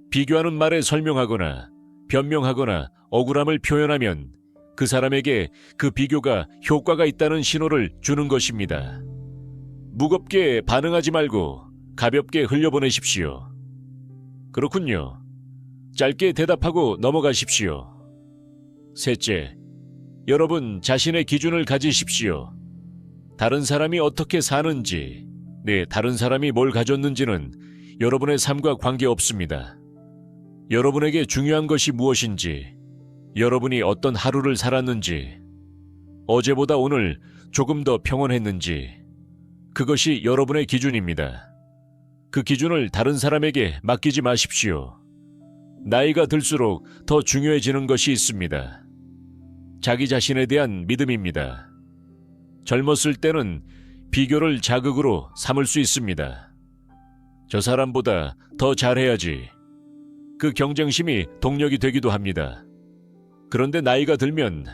비교하는 말에 설명하거나 변명하거나 억울함을 표현하면 그 사람에게 그 비교가 효과가 있다는 신호를 주는 것입니다. 무겁게 반응하지 말고 가볍게 흘려보내십시오. 그렇군요. 짧게 대답하고 넘어가십시오. 셋째, 여러분 자신의 기준을 가지십시오. 다른 사람이 어떻게 사는지, 다른 사람이 뭘 가졌는지는 여러분의 삶과 관계없습니다. 여러분에게 중요한 것이 무엇인지, 여러분이 어떤 하루를 살았는지, 어제보다 오늘 조금 더 평온했는지, 그것이 여러분의 기준입니다. 그 기준을 다른 사람에게 맡기지 마십시오. 나이가 들수록 더 중요해지는 것이 있습니다. 자기 자신에 대한 믿음입니다. 젊었을 때는 비교를 자극으로 삼을 수 있습니다. 저 사람보다 더 잘해야지. 그 경쟁심이 동력이 되기도 합니다. 그런데 나이가 들면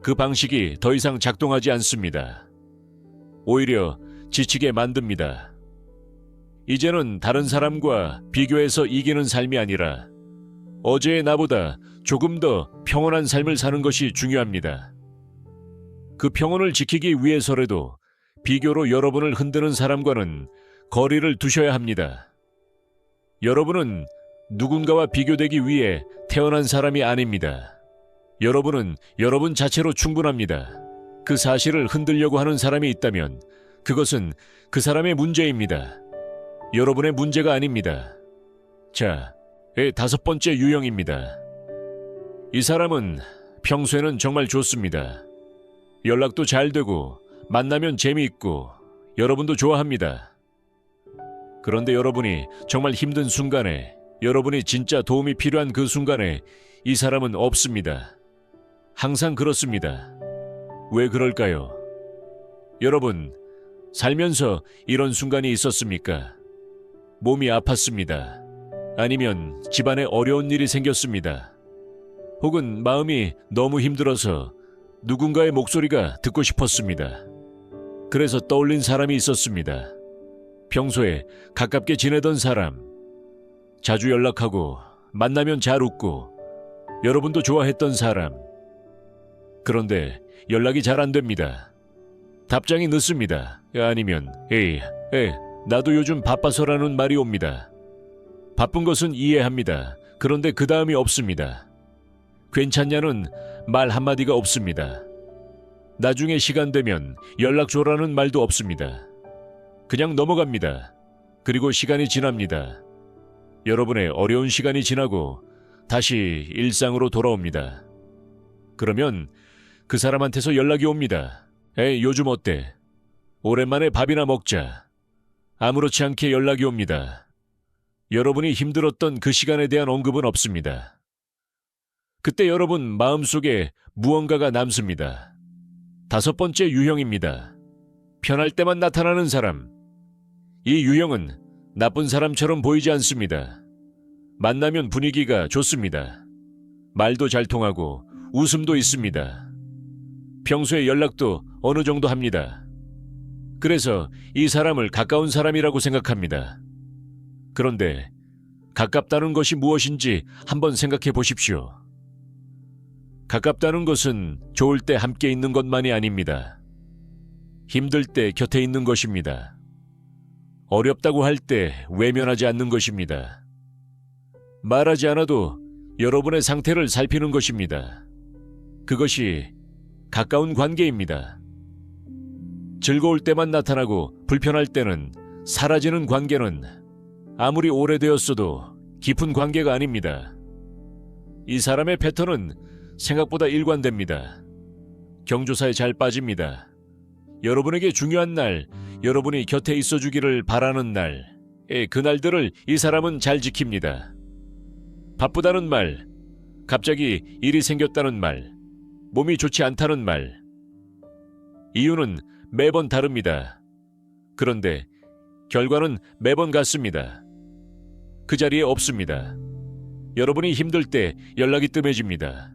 그 방식이 더 이상 작동하지 않습니다. 오히려 지치게 만듭니다. 이제는 다른 사람과 비교해서 이기는 삶이 아니라 어제의 나보다 조금 더 평온한 삶을 사는 것이 중요합니다. 그 평온을 지키기 위해서라도 비교로 여러분을 흔드는 사람과는 거리를 두셔야 합니다. 여러분은 누군가와 비교되기 위해 태어난 사람이 아닙니다. 여러분은 여러분 자체로 충분합니다. 그 사실을 흔들려고 하는 사람이 있다면 그것은 그 사람의 문제입니다. 여러분의 문제가 아닙니다. 자, 다섯 번째 유형입니다. 이 사람은 평소에는 정말 좋습니다. 연락도 잘 되고 만나면 재미있고 여러분도 좋아합니다. 그런데 여러분이 정말 힘든 순간에, 여러분이 진짜 도움이 필요한 그 순간에 이 사람은 없습니다. 항상 그렇습니다. 왜 그럴까요? 여러분, 살면서 이런 순간이 있었습니까? 몸이 아팠습니다. 아니면 집안에 어려운 일이 생겼습니다. 혹은 마음이 너무 힘들어서 누군가의 목소리가 듣고 싶었습니다. 그래서 떠올린 사람이 있었습니다. 평소에 가깝게 지내던 사람, 자주 연락하고 만나면 잘 웃고 여러분도 좋아했던 사람. 그런데 연락이 잘 안 됩니다. 답장이 늦습니다. 아니면 나도 요즘 바빠서라는 말이 옵니다. 바쁜 것은 이해합니다. 그런데 그 다음이 없습니다. 괜찮냐는 말 한마디가 없습니다. 나중에 시간 되면 연락 줘라는 말도 없습니다. 그냥 넘어갑니다. 그리고 시간이 지납니다. 여러분의 어려운 시간이 지나고 다시 일상으로 돌아옵니다. 그러면 그 사람한테서 연락이 옵니다. 에이, 요즘 어때? 오랜만에 밥이나 먹자. 아무렇지 않게 연락이 옵니다. 여러분이 힘들었던 그 시간에 대한 언급은 없습니다. 그때 여러분 마음속에 무언가가 남습니다. 5번째 유형입니다. 편할 때만 나타나는 사람. 이 유형은 나쁜 사람처럼 보이지 않습니다. 만나면 분위기가 좋습니다. 말도 잘 통하고 웃음도 있습니다. 평소에 연락도 어느 정도 합니다. 그래서 이 사람을 가까운 사람이라고 생각합니다. 그런데 가깝다는 것이 무엇인지 한번 생각해 보십시오. 가깝다는 것은 좋을 때 함께 있는 것만이 아닙니다. 힘들 때 곁에 있는 것입니다. 어렵다고 할 때 외면하지 않는 것입니다. 말하지 않아도 여러분의 상태를 살피는 것입니다. 그것이 가까운 관계입니다. 즐거울 때만 나타나고 불편할 때는 사라지는 관계는 아무리 오래되었어도 깊은 관계가 아닙니다. 이 사람의 패턴은 생각보다 일관됩니다. 경조사에 잘 빠집니다. 여러분에게 중요한 날, 여러분이 곁에 있어주기를 바라는 날, 그날들을 이 사람은 잘 지킵니다. 바쁘다는 말, 갑자기 일이 생겼다는 말, 몸이 좋지 않다는 말. 이유는 매번 다릅니다. 그런데 결과는 매번 같습니다. 그 자리에 없습니다. 여러분이 힘들 때 연락이 뜸해집니다.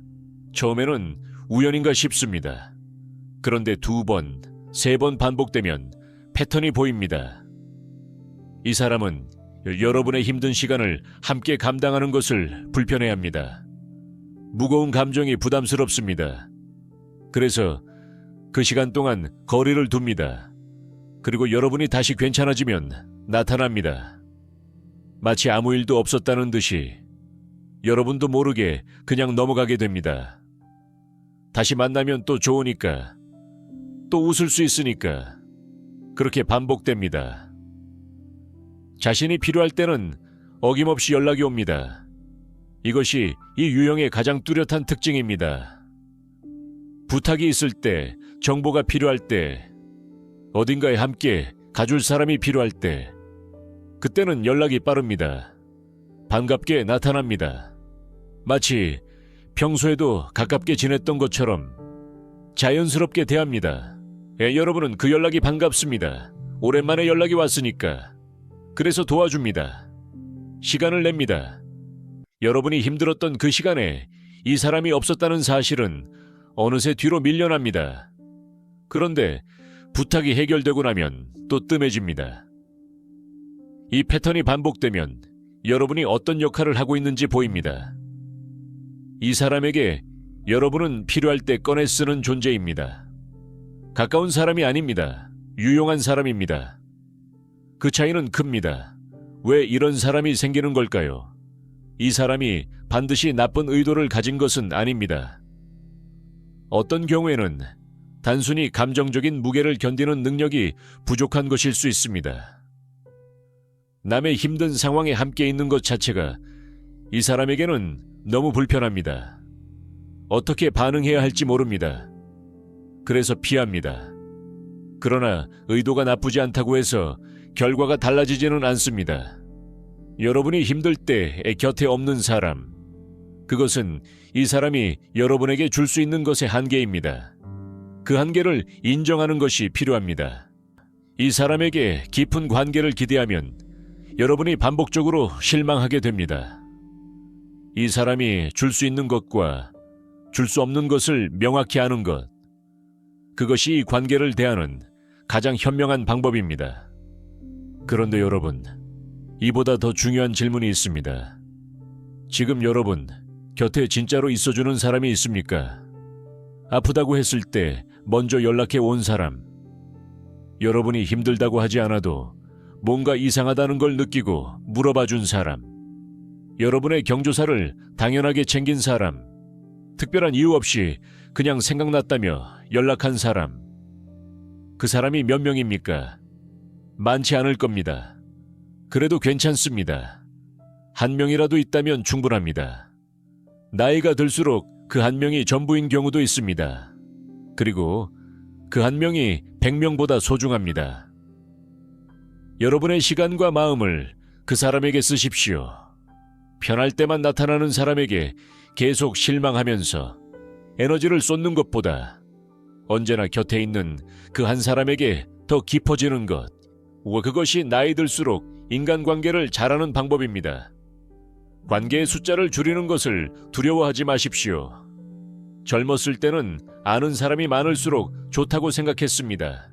처음에는 우연인가 싶습니다. 그런데 2번, 3번 반복되면 패턴이 보입니다. 이 사람은 여러분의 힘든 시간을 함께 감당하는 것을 불편해합니다. 무거운 감정이 부담스럽습니다. 그래서 그 시간 동안 거리를 둡니다. 그리고 여러분이 다시 괜찮아지면 나타납니다. 마치 아무 일도 없었다는 듯이 여러분도 모르게 그냥 넘어가게 됩니다. 다시 만나면 또 좋으니까, 또 웃을 수 있으니까 그렇게 반복됩니다. 자신이 필요할 때는 어김없이 연락이 옵니다. 이것이 이 유형의 가장 뚜렷한 특징입니다. 부탁이 있을 때, 정보가 필요할 때, 어딘가에 함께 가줄 사람이 필요할 때, 그때는 연락이 빠릅니다. 반갑게 나타납니다. 마치 평소에도 가깝게 지냈던 것처럼 자연스럽게 대합니다. 여러분은 그 연락이 반갑습니다. 오랜만에 연락이 왔으니까. 그래서 도와줍니다. 시간을 냅니다. 여러분이 힘들었던 그 시간에 이 사람이 없었다는 사실은 어느새 뒤로 밀려납니다. 그런데 부탁이 해결되고 나면 또 뜸해집니다. 이 패턴이 반복되면 여러분이 어떤 역할을 하고 있는지 보입니다. 이 사람에게 여러분은 필요할 때 꺼내 쓰는 존재입니다. 가까운 사람이 아닙니다. 유용한 사람입니다. 그 차이는 큽니다. 왜 이런 사람이 생기는 걸까요? 이 사람이 반드시 나쁜 의도를 가진 것은 아닙니다. 어떤 경우에는 단순히 감정적인 무게를 견디는 능력이 부족한 것일 수 있습니다. 남의 힘든 상황에 함께 있는 것 자체가 이 사람에게는 너무 불편합니다. 어떻게 반응해야 할지 모릅니다. 그래서 피합니다. 그러나 의도가 나쁘지 않다고 해서 결과가 달라지지는 않습니다. 여러분이 힘들 때 곁에 없는 사람, 그것은 이 사람이 여러분에게 줄 수 있는 것의 한계입니다. 그 한계를 인정하는 것이 필요합니다. 이 사람에게 깊은 관계를 기대하면 여러분이 반복적으로 실망하게 됩니다. 이 사람이 줄 수 있는 것과 줄 수 없는 것을 명확히 아는 것, 그것이 이 관계를 대하는 가장 현명한 방법입니다. 그런데 여러분, 이보다 더 중요한 질문이 있습니다. 지금 여러분 곁에 진짜로 있어주는 사람이 있습니까? 아프다고 했을 때 먼저 연락해 온 사람, 여러분이 힘들다고 하지 않아도 뭔가 이상하다는 걸 느끼고 물어봐 준 사람, 여러분의 경조사를 당연하게 챙긴 사람, 특별한 이유 없이 그냥 생각났다며 연락한 사람, 그 사람이 몇 명입니까? 많지 않을 겁니다. 그래도 괜찮습니다. 한 명이라도 있다면 충분합니다. 나이가 들수록 그 한 명이 전부인 경우도 있습니다. 그리고 그 한 명이 100명보다 소중합니다. 여러분의 시간과 마음을 그 사람에게 쓰십시오. 편할 때만 나타나는 사람에게 계속 실망하면서 에너지를 쏟는 것보다 언제나 곁에 있는 그 한 사람에게 더 깊어지는 것, 그것이 나이 들수록 인간관계를 잘하는 방법입니다. 관계의 숫자를 줄이는 것을 두려워하지 마십시오. 젊었을 때는 아는 사람이 많을수록 좋다고 생각했습니다.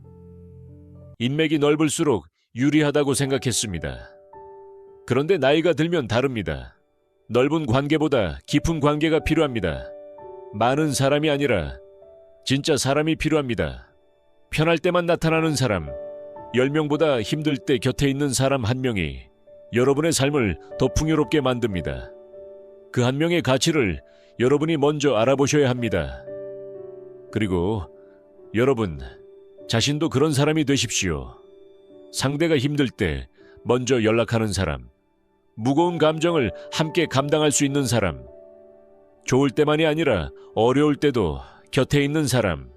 인맥이 넓을수록 유리하다고 생각했습니다. 그런데 나이가 들면 다릅니다. 넓은 관계보다 깊은 관계가 필요합니다. 많은 사람이 아니라 진짜 사람이 필요합니다. 편할 때만 나타나는 사람, 10명보다 힘들 때 곁에 있는 사람 한 명이 여러분의 삶을 더 풍요롭게 만듭니다. 그 한 명의 가치를 여러분이 먼저 알아보셔야 합니다. 그리고 여러분 자신도 그런 사람이 되십시오. 상대가 힘들 때 먼저 연락하는 사람, 무거운 감정을 함께 감당할 수 있는 사람, 좋을 때만이 아니라 어려울 때도 곁에 있는 사람,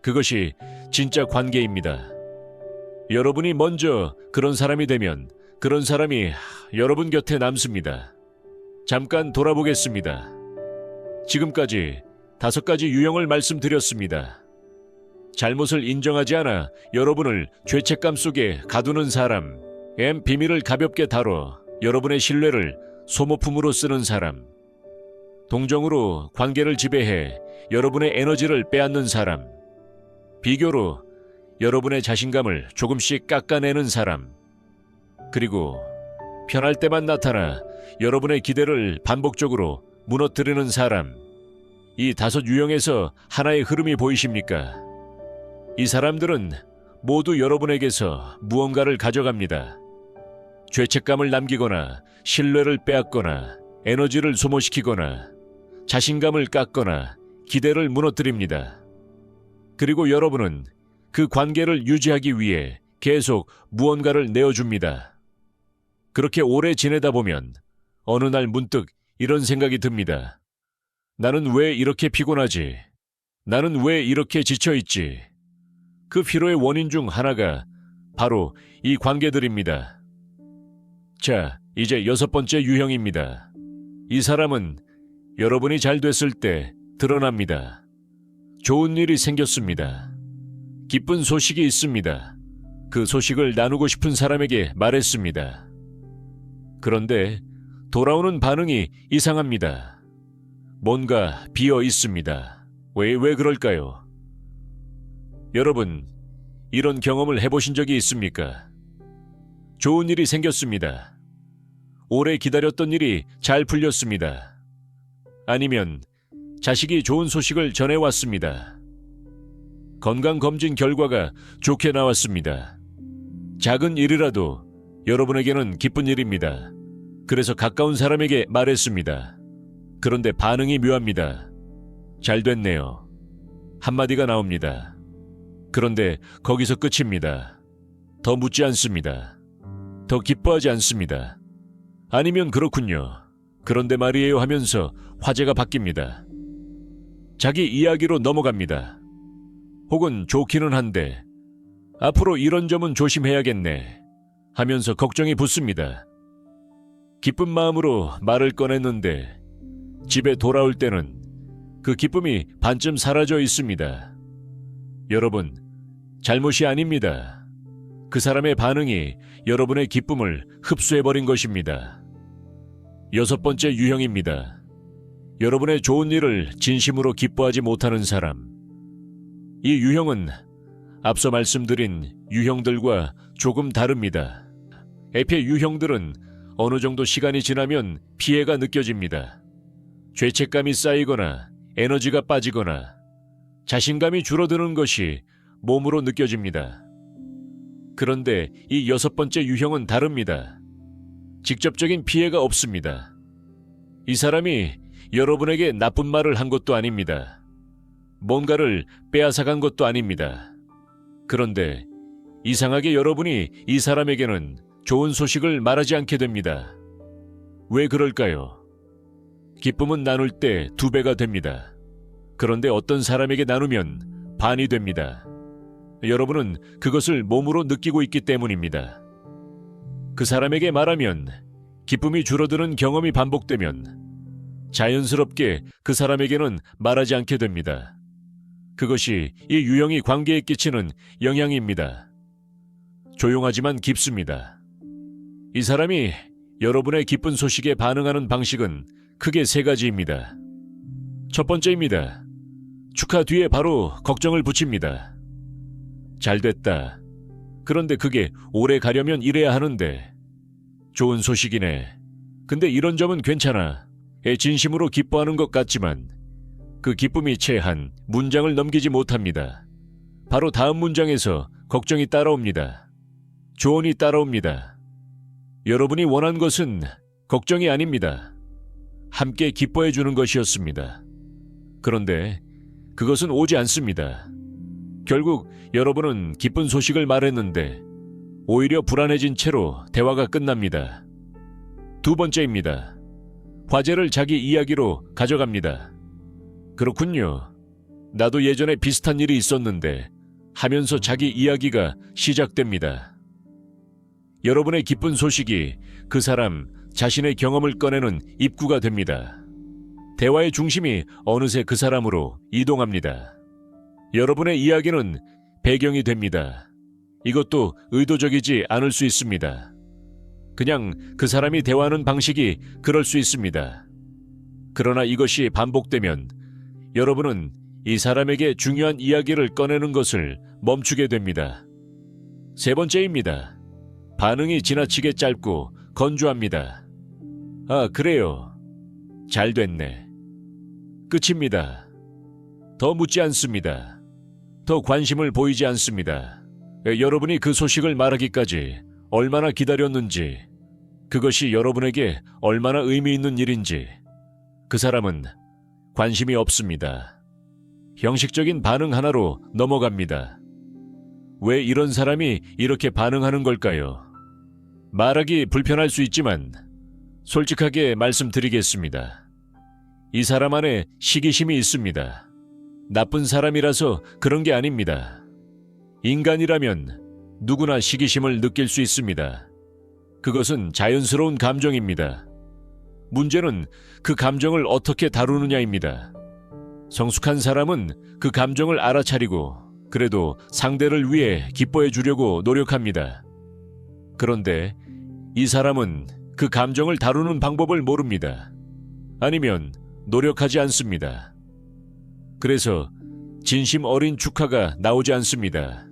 그것이 진짜 관계입니다. 여러분이 먼저 그런 사람이 되면 그런 사람이 여러분 곁에 남습니다. 잠깐 돌아보겠습니다. 지금까지 5가지 유형을 말씀드렸습니다. 잘못을 인정하지 않아 여러분을 죄책감 속에 가두는 사람, 비밀을 가볍게 다뤄 여러분의 신뢰를 소모품으로 쓰는 사람, 동정으로 관계를 지배해 여러분의 에너지를 빼앗는 사람, 비교로 여러분의 자신감을 조금씩 깎아내는 사람, 그리고 편할 때만 나타나 여러분의 기대를 반복적으로 무너뜨리는 사람, 이 5 유형에서 하나의 흐름이 보이십니까? 이 사람들은 모두 여러분에게서 무언가를 가져갑니다. 죄책감을 남기거나 신뢰를 빼앗거나 에너지를 소모시키거나 자신감을 깎거나 기대를 무너뜨립니다. 그리고 여러분은 그 관계를 유지하기 위해 계속 무언가를 내어줍니다. 그렇게 오래 지내다 보면 어느 날 문득 이런 생각이 듭니다. 나는 왜 이렇게 피곤하지? 나는 왜 이렇게 지쳐있지? 그 피로의 원인 중 하나가 바로 이 관계들입니다. 자, 이제 6번째 유형입니다. 이 사람은 여러분이 잘 됐을 때 드러납니다. 좋은 일이 생겼습니다. 기쁜 소식이 있습니다. 그 소식을 나누고 싶은 사람에게 말했습니다. 그런데 돌아오는 반응이 이상합니다. 뭔가 비어 있습니다. 왜 그럴까요? 여러분, 이런 경험을 해보신 적이 있습니까? 좋은 일이 생겼습니다. 오래 기다렸던 일이 잘 풀렸습니다. 아니면 자식이 좋은 소식을 전해왔습니다. 건강검진 결과가 좋게 나왔습니다. 작은 일이라도 여러분에게는 기쁜 일입니다. 그래서 가까운 사람에게 말했습니다. 그런데 반응이 묘합니다. 잘 됐네요. 한마디가 나옵니다. 그런데 거기서 끝입니다. 더 묻지 않습니다. 더 기뻐하지 않습니다. 아니면 그렇군요. 그런데 말이에요 하면서 화제가 바뀝니다. 자기 이야기로 넘어갑니다. 혹은 좋기는 한데 앞으로 이런 점은 조심해야겠네 하면서 걱정이 붙습니다. 기쁜 마음으로 말을 꺼냈는데 집에 돌아올 때는 그 기쁨이 반쯤 사라져 있습니다. 여러분, 잘못이 아닙니다. 그 사람의 반응이 여러분의 기쁨을 흡수해버린 것입니다. 6번째 유형입니다. 여러분의 좋은 일을 진심으로 기뻐하지 못하는 사람. 이 유형은 앞서 말씀드린 유형들과 조금 다릅니다. 에페 유형들은 어느 정도 시간이 지나면 피해가 느껴집니다. 죄책감이 쌓이거나 에너지가 빠지거나 자신감이 줄어드는 것이 몸으로 느껴집니다. 그런데 이 여섯 번째 유형은 다릅니다. 직접적인 피해가 없습니다. 이 사람이 여러분에게 나쁜 말을 한 것도 아닙니다. 뭔가를 빼앗아간 것도 아닙니다. 그런데 이상하게 여러분이 이 사람에게는 좋은 소식을 말하지 않게 됩니다. 왜 그럴까요? 기쁨은 나눌 때 2배가 됩니다. 그런데 어떤 사람에게 나누면 반이 됩니다. 여러분은 그것을 몸으로 느끼고 있기 때문입니다. 그 사람에게 말하면 기쁨이 줄어드는 경험이 반복되면 자연스럽게 그 사람에게는 말하지 않게 됩니다. 그것이 이 유형이 관계에 끼치는 영향입니다. 조용하지만 깊습니다. 이 사람이 여러분의 기쁜 소식에 반응하는 방식은 크게 3가지입니다. 첫 번째입니다. 축하 뒤에 바로 걱정을 붙입니다. 잘 됐다. 그런데 그게 오래 가려면 이래야 하는데. 좋은 소식이네. 근데 이런 점은 괜찮아. 진심으로 기뻐하는 것 같지만 그 기쁨이 채 한 문장을 넘기지 못합니다. 바로 다음 문장에서 걱정이 따라옵니다. 조언이 따라옵니다. 여러분이 원한 것은 걱정이 아닙니다. 함께 기뻐해 주는 것이었습니다. 그런데 그것은 오지 않습니다. 결국 여러분은 기쁜 소식을 말했는데 오히려 불안해진 채로 대화가 끝납니다. 2번째입니다. 화제를 자기 이야기로 가져갑니다. 그렇군요. 나도 예전에 비슷한 일이 있었는데 하면서 자기 이야기가 시작됩니다. 여러분의 기쁜 소식이 그 사람 자신의 경험을 꺼내는 입구가 됩니다. 대화의 중심이 어느새 그 사람으로 이동합니다. 여러분의 이야기는 배경이 됩니다. 이것도 의도적이지 않을 수 있습니다. 그냥 그 사람이 대화하는 방식이 그럴 수 있습니다. 그러나 이것이 반복되면 여러분은 이 사람에게 중요한 이야기를 꺼내는 것을 멈추게 됩니다. 3번째입니다. 반응이 지나치게 짧고 건조합니다. 아, 그래요. 잘 됐네. 끝입니다. 더 묻지 않습니다. 더 관심을 보이지 않습니다. 여러분이 그 소식을 말하기까지 얼마나 기다렸는지, 그것이 여러분에게 얼마나 의미 있는 일인지 그 사람은 관심이 없습니다. 형식적인 반응 하나로 넘어갑니다. 왜 이런 사람이 이렇게 반응하는 걸까요? 말하기 불편할 수 있지만 솔직하게 말씀드리겠습니다. 이 사람 안에 시기심이 있습니다. 나쁜 사람이라서 그런 게 아닙니다. 인간이라면 누구나 시기심을 느낄 수 있습니다. 그것은 자연스러운 감정입니다. 문제는 그 감정을 어떻게 다루느냐입니다. 성숙한 사람은 그 감정을 알아차리고 그래도 상대를 위해 기뻐해 주려고 노력합니다. 그런데 이 사람은 그 감정을 다루는 방법을 모릅니다. 아니면 노력하지 않습니다. 그래서 진심 어린 축하가 나오지 않습니다.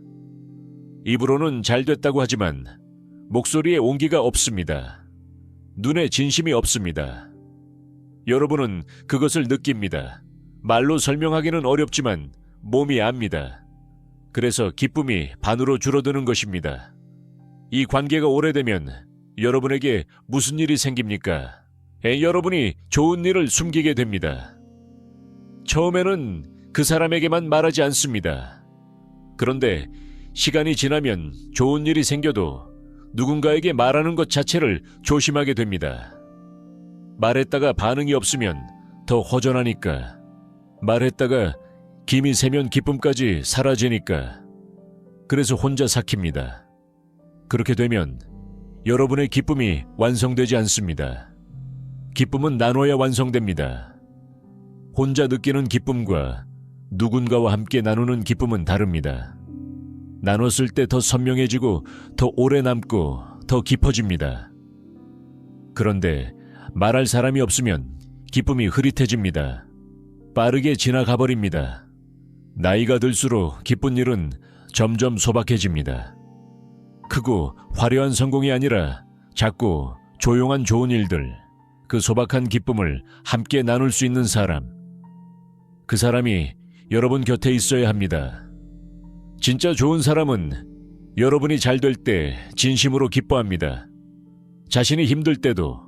입으로는 잘 됐다고 하지만 목소리에 온기가 없습니다. 눈에 진심이 없습니다. 여러분은 그것을 느낍니다. 말로 설명하기는 어렵지만 몸이 압니다. 그래서 기쁨이 반으로 줄어드는 것입니다. 이 관계가 오래되면 여러분에게 무슨 일이 생깁니까? 여러분이 좋은 일을 숨기게 됩니다. 처음에는 그 사람에게만 말하지 않습니다. 그런데 시간이 지나면 좋은 일이 생겨도 누군가에게 말하는 것 자체를 조심하게 됩니다. 말했다가 반응이 없으면 더 허전하니까. 말했다가 김이 새면 기쁨까지 사라지니까. 그래서 혼자 삭힙니다. 그렇게 되면 여러분의 기쁨이 완성되지 않습니다. 기쁨은 나눠야 완성됩니다. 혼자 느끼는 기쁨과 누군가와 함께 나누는 기쁨은 다릅니다. 나눴을 때 더 선명해지고 더 오래 남고 더 깊어집니다. 그런데 말할 사람이 없으면 기쁨이 흐릿해집니다. 빠르게 지나가 버립니다. 나이가 들수록 기쁜 일은 점점 소박해집니다. 크고 화려한 성공이 아니라 작고 조용한 좋은 일들, 그 소박한 기쁨을 함께 나눌 수 있는 사람, 그 사람이 여러분 곁에 있어야 합니다. 진짜 좋은 사람은 여러분이 잘 될 때 진심으로 기뻐합니다. 자신이 힘들 때도,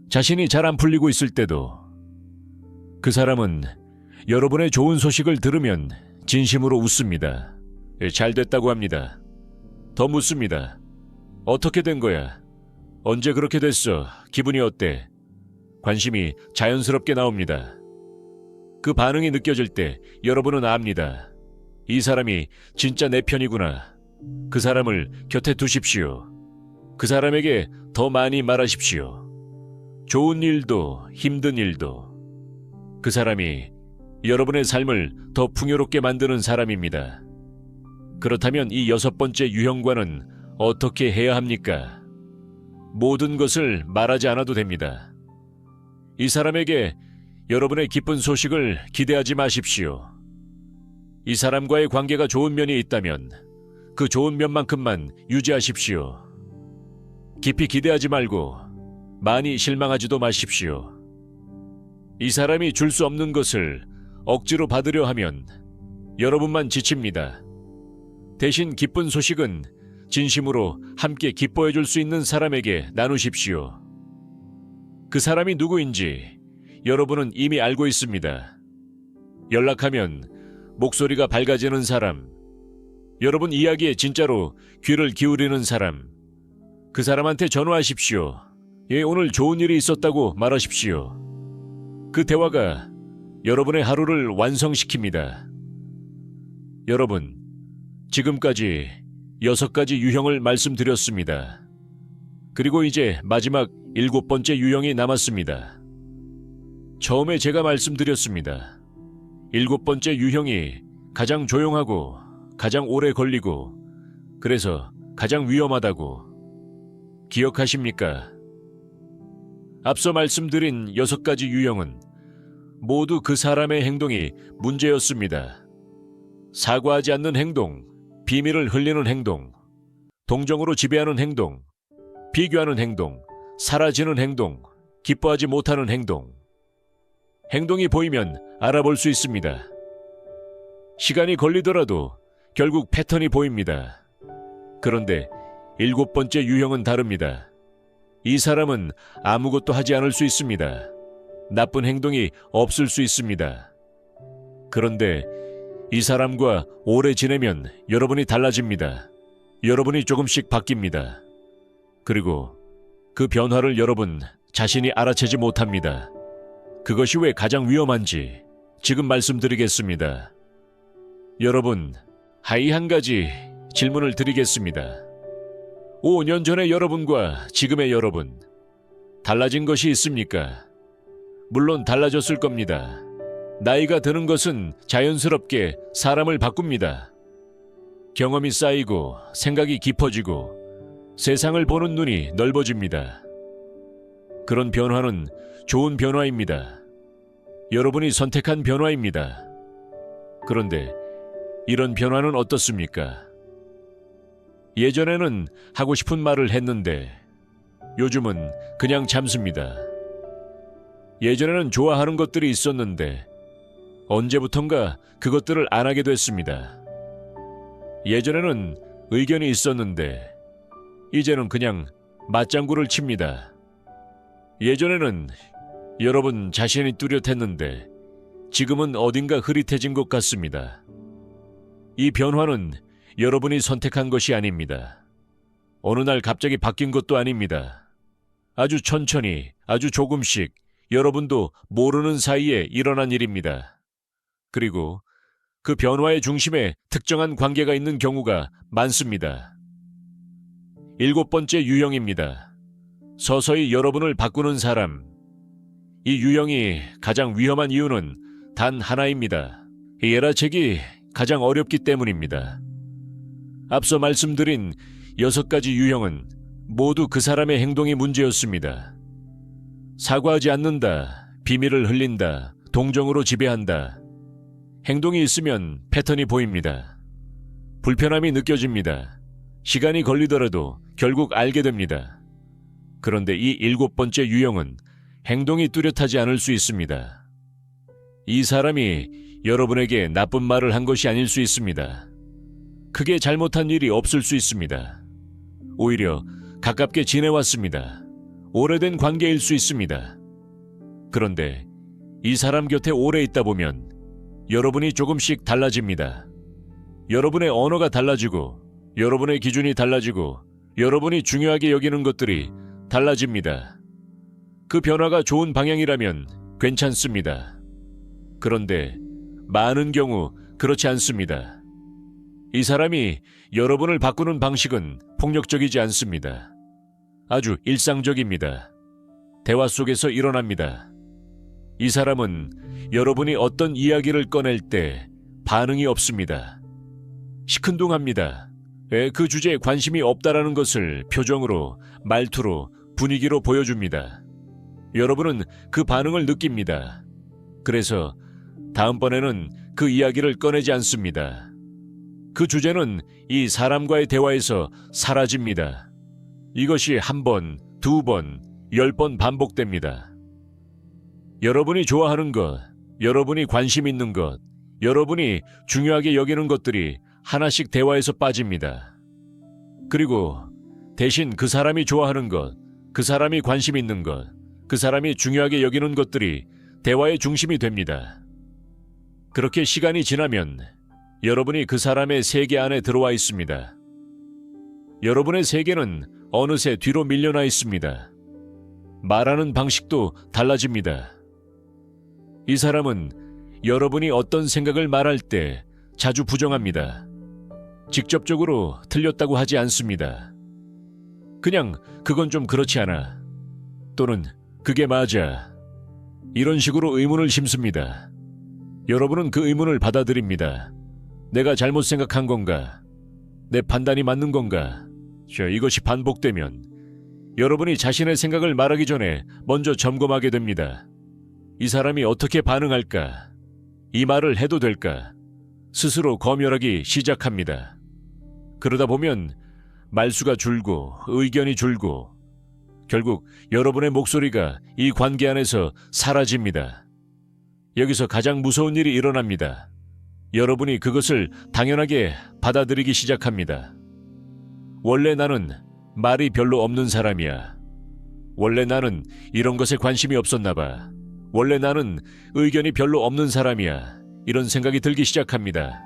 자신이 잘 안 풀리고 있을 때도. 그 사람은 여러분의 좋은 소식을 들으면 진심으로 웃습니다. 잘 됐다고 합니다. 더 묻습니다. 어떻게 된 거야? 언제 그렇게 됐어? 기분이 어때? 관심이 자연스럽게 나옵니다. 그 반응이 느껴질 때 여러분은 압니다. 이 사람이 진짜 내 편이구나. 그 사람을 곁에 두십시오. 그 사람에게 더 많이 말하십시오. 좋은 일도 힘든 일도. 그 사람이 여러분의 삶을 더 풍요롭게 만드는 사람입니다. 그렇다면 이 6번째 유형과는 어떻게 해야 합니까? 모든 것을 말하지 않아도 됩니다. 이 사람에게 여러분의 기쁜 소식을 기대하지 마십시오. 이 사람과의 관계가 좋은 면이 있다면 그 좋은 면만큼만 유지하십시오. 깊이 기대하지 말고 많이 실망하지도 마십시오. 이 사람이 줄 수 없는 것을 억지로 받으려 하면 여러분만 지칩니다. 대신 기쁜 소식은 진심으로 함께 기뻐해 줄 수 있는 사람에게 나누십시오. 그 사람이 누구인지 여러분은 이미 알고 있습니다. 연락하면 목소리가 밝아지는 사람, 여러분 이야기에 진짜로 귀를 기울이는 사람, 그 사람한테 전화하십시오. 예, 오늘 좋은 일이 있었다고 말하십시오. 그 대화가 여러분의 하루를 완성시킵니다. 여러분, 지금까지 6가지 유형을 말씀드렸습니다. 그리고 이제 마지막 7번째 유형이 남았습니다. 처음에 제가 말씀드렸습니다. 7번째 유형이 가장 조용하고 가장 오래 걸리고 그래서 가장 위험하다고. 기억하십니까? 앞서 말씀드린 6가지 유형은 모두 그 사람의 행동이 문제였습니다. 사과하지 않는 행동, 비밀을 흘리는 행동, 동정으로 지배하는 행동, 비교하는 행동, 사라지는 행동, 기뻐하지 못하는 행동. 행동이 보이면 알아볼 수 있습니다. 시간이 걸리더라도 결국 패턴이 보입니다. 그런데 7번째 유형은 다릅니다. 이 사람은 아무것도 하지 않을 수 있습니다. 나쁜 행동이 없을 수 있습니다. 그런데 이 사람과 오래 지내면 여러분이 달라집니다. 여러분이 조금씩 바뀝니다. 그리고 그 변화를 여러분 자신이 알아채지 못합니다. 그것이 왜 가장 위험한지 지금 말씀드리겠습니다. 여러분, 한 가지 질문을 드리겠습니다. 5년 전의 여러분과 지금의 여러분, 달라진 것이 있습니까? 물론 달라졌을 겁니다. 나이가 드는 것은 자연스럽게 사람을 바꿉니다. 경험이 쌓이고 생각이 깊어지고 세상을 보는 눈이 넓어집니다. 그런 변화는 좋은 변화입니다. 여러분이 선택한 변화입니다. 그런데 이런 변화는 어떻습니까? 예전에는 하고 싶은 말을 했는데 요즘은 그냥 참습니다. 예전에는 좋아하는 것들이 있었는데 언제부턴가 그것들을 안 하게 됐습니다. 예전에는 의견이 있었는데 이제는 그냥 맞장구를 칩니다. 예전에는 여러분 자신이 뚜렷했는데 지금은 어딘가 흐릿해진 것 같습니다. 이 변화는 여러분이 선택한 것이 아닙니다. 어느 날 갑자기 바뀐 것도 아닙니다. 아주 천천히, 아주 조금씩 여러분도 모르는 사이에 일어난 일입니다. 그리고 그 변화의 중심에 특정한 관계가 있는 경우가 많습니다. 7번째 유형입니다. 서서히 여러분을 바꾸는 사람. 이 유형이 가장 위험한 이유는 단 하나입니다. 예라책이 가장 어렵기 때문입니다. 앞서 말씀드린 6가지 유형은 모두 그 사람의 행동이 문제였습니다. 사과하지 않는다, 비밀을 흘린다, 동정으로 지배한다. 행동이 있으면 패턴이 보입니다. 불편함이 느껴집니다. 시간이 걸리더라도 결국 알게 됩니다. 그런데 이 7번째 유형은 행동이 뚜렷하지 않을 수 있습니다. 이 사람이 여러분에게 나쁜 말을 한 것이 아닐 수 있습니다. 크게 잘못한 일이 없을 수 있습니다. 오히려 가깝게 지내왔습니다. 오래된 관계일 수 있습니다. 그런데 이 사람 곁에 오래 있다 보면 여러분이 조금씩 달라집니다. 여러분의 언어가 달라지고 여러분의 기준이 달라지고 여러분이 중요하게 여기는 것들이 달라집니다. 그 변화가 좋은 방향이라면 괜찮습니다. 그런데 많은 경우 그렇지 않습니다. 이 사람이 여러분을 바꾸는 방식은 폭력적이지 않습니다. 아주 일상적입니다. 대화 속에서 일어납니다. 이 사람은 여러분이 어떤 이야기를 꺼낼 때 반응이 없습니다. 시큰둥합니다. 그 주제에 관심이 없다라는 것을 표정으로, 말투로, 분위기로 보여줍니다. 여러분은 그 반응을 느낍니다. 그래서 다음번에는 그 이야기를 꺼내지 않습니다. 그 주제는 이 사람과의 대화에서 사라집니다. 이것이 1번, 2번, 10번 반복됩니다. 여러분이 좋아하는 것, 여러분이 관심 있는 것, 여러분이 중요하게 여기는 것들이 하나씩 대화에서 빠집니다. 그리고 대신 그 사람이 좋아하는 것, 그 사람이 관심 있는 것, 그 사람이 중요하게 여기는 것들이 대화의 중심이 됩니다. 그렇게 시간이 지나면 여러분이 그 사람의 세계 안에 들어와 있습니다. 여러분의 세계는 어느새 뒤로 밀려나 있습니다. 말하는 방식도 달라집니다. 이 사람은 여러분이 어떤 생각을 말할 때 자주 부정합니다. 직접적으로 틀렸다고 하지 않습니다. 그냥 그건 좀 그렇지 않아. 또는 그게 맞아. 이런 식으로 의문을 심습니다. 여러분은 그 의문을 받아들입니다. 내가 잘못 생각한 건가? 내 판단이 맞는 건가? 이것이 반복되면 여러분이 자신의 생각을 말하기 전에 먼저 점검하게 됩니다. 이 사람이 어떻게 반응할까? 이 말을 해도 될까? 스스로 검열하기 시작합니다. 그러다 보면 말수가 줄고 의견이 줄고 결국 여러분의 목소리가 이 관계 안에서 사라집니다. 여기서 가장 무서운 일이 일어납니다. 여러분이 그것을 당연하게 받아들이기 시작합니다. 원래 나는 말이 별로 없는 사람이야. 원래 나는 이런 것에 관심이 없었나 봐. 원래 나는 의견이 별로 없는 사람이야. 이런 생각이 들기 시작합니다.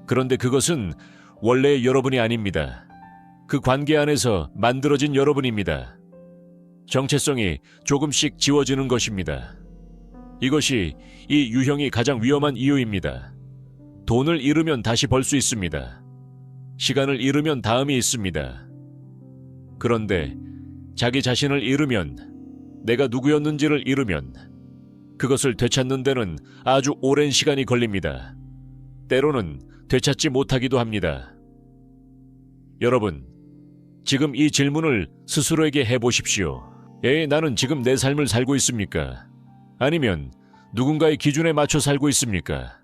그런데 그것은 원래의 여러분이 아닙니다. 그 관계 안에서 만들어진 여러분입니다. 정체성이 조금씩 지워지는 것입니다. 이것이 이 유형이 가장 위험한 이유입니다. 돈을 잃으면 다시 벌 수 있습니다. 시간을 잃으면 다음이 있습니다. 그런데 자기 자신을 잃으면, 내가 누구였는지를 잃으면 그것을 되찾는 데는 아주 오랜 시간이 걸립니다. 때로는 되찾지 못하기도 합니다. 여러분, 지금 이 질문을 스스로에게 해보십시오. 나는 지금 내 삶을 살고 있습니까? 아니면 누군가의 기준에 맞춰 살고 있습니까?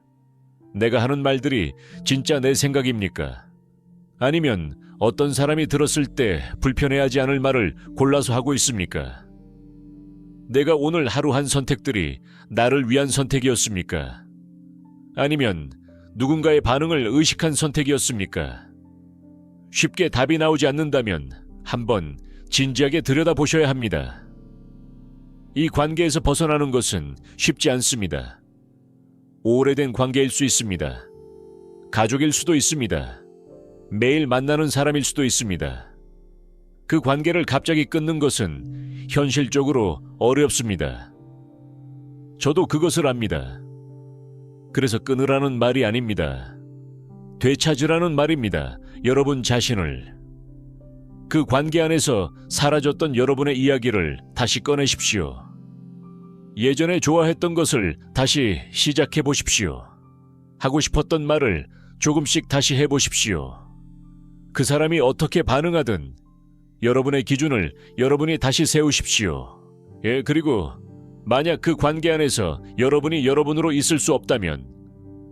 내가 하는 말들이 진짜 내 생각입니까? 아니면 어떤 사람이 들었을 때 불편해하지 않을 말을 골라서 하고 있습니까? 내가 오늘 하루 한 선택들이 나를 위한 선택이었습니까? 아니면 누군가의 반응을 의식한 선택이었습니까? 쉽게 답이 나오지 않는다면 한번 진지하게 들여다보셔야 합니다. 이 관계에서 벗어나는 것은 쉽지 않습니다. 오래된 관계일 수 있습니다. 가족일 수도 있습니다. 매일 만나는 사람일 수도 있습니다. 그 관계를 갑자기 끊는 것은 현실적으로 어렵습니다. 저도 그것을 압니다. 그래서 끊으라는 말이 아닙니다. 되찾으라는 말입니다. 여러분 자신을. 그 관계 안에서 사라졌던 여러분의 이야기를 다시 꺼내십시오. 예전에 좋아했던 것을 다시 시작해 보십시오. 하고 싶었던 말을 조금씩 다시 해보십시오. 그 사람이 어떻게 반응하든 여러분의 기준을 여러분이 다시 세우십시오. 그리고 만약 그 관계 안에서 여러분이 여러분으로 있을 수 없다면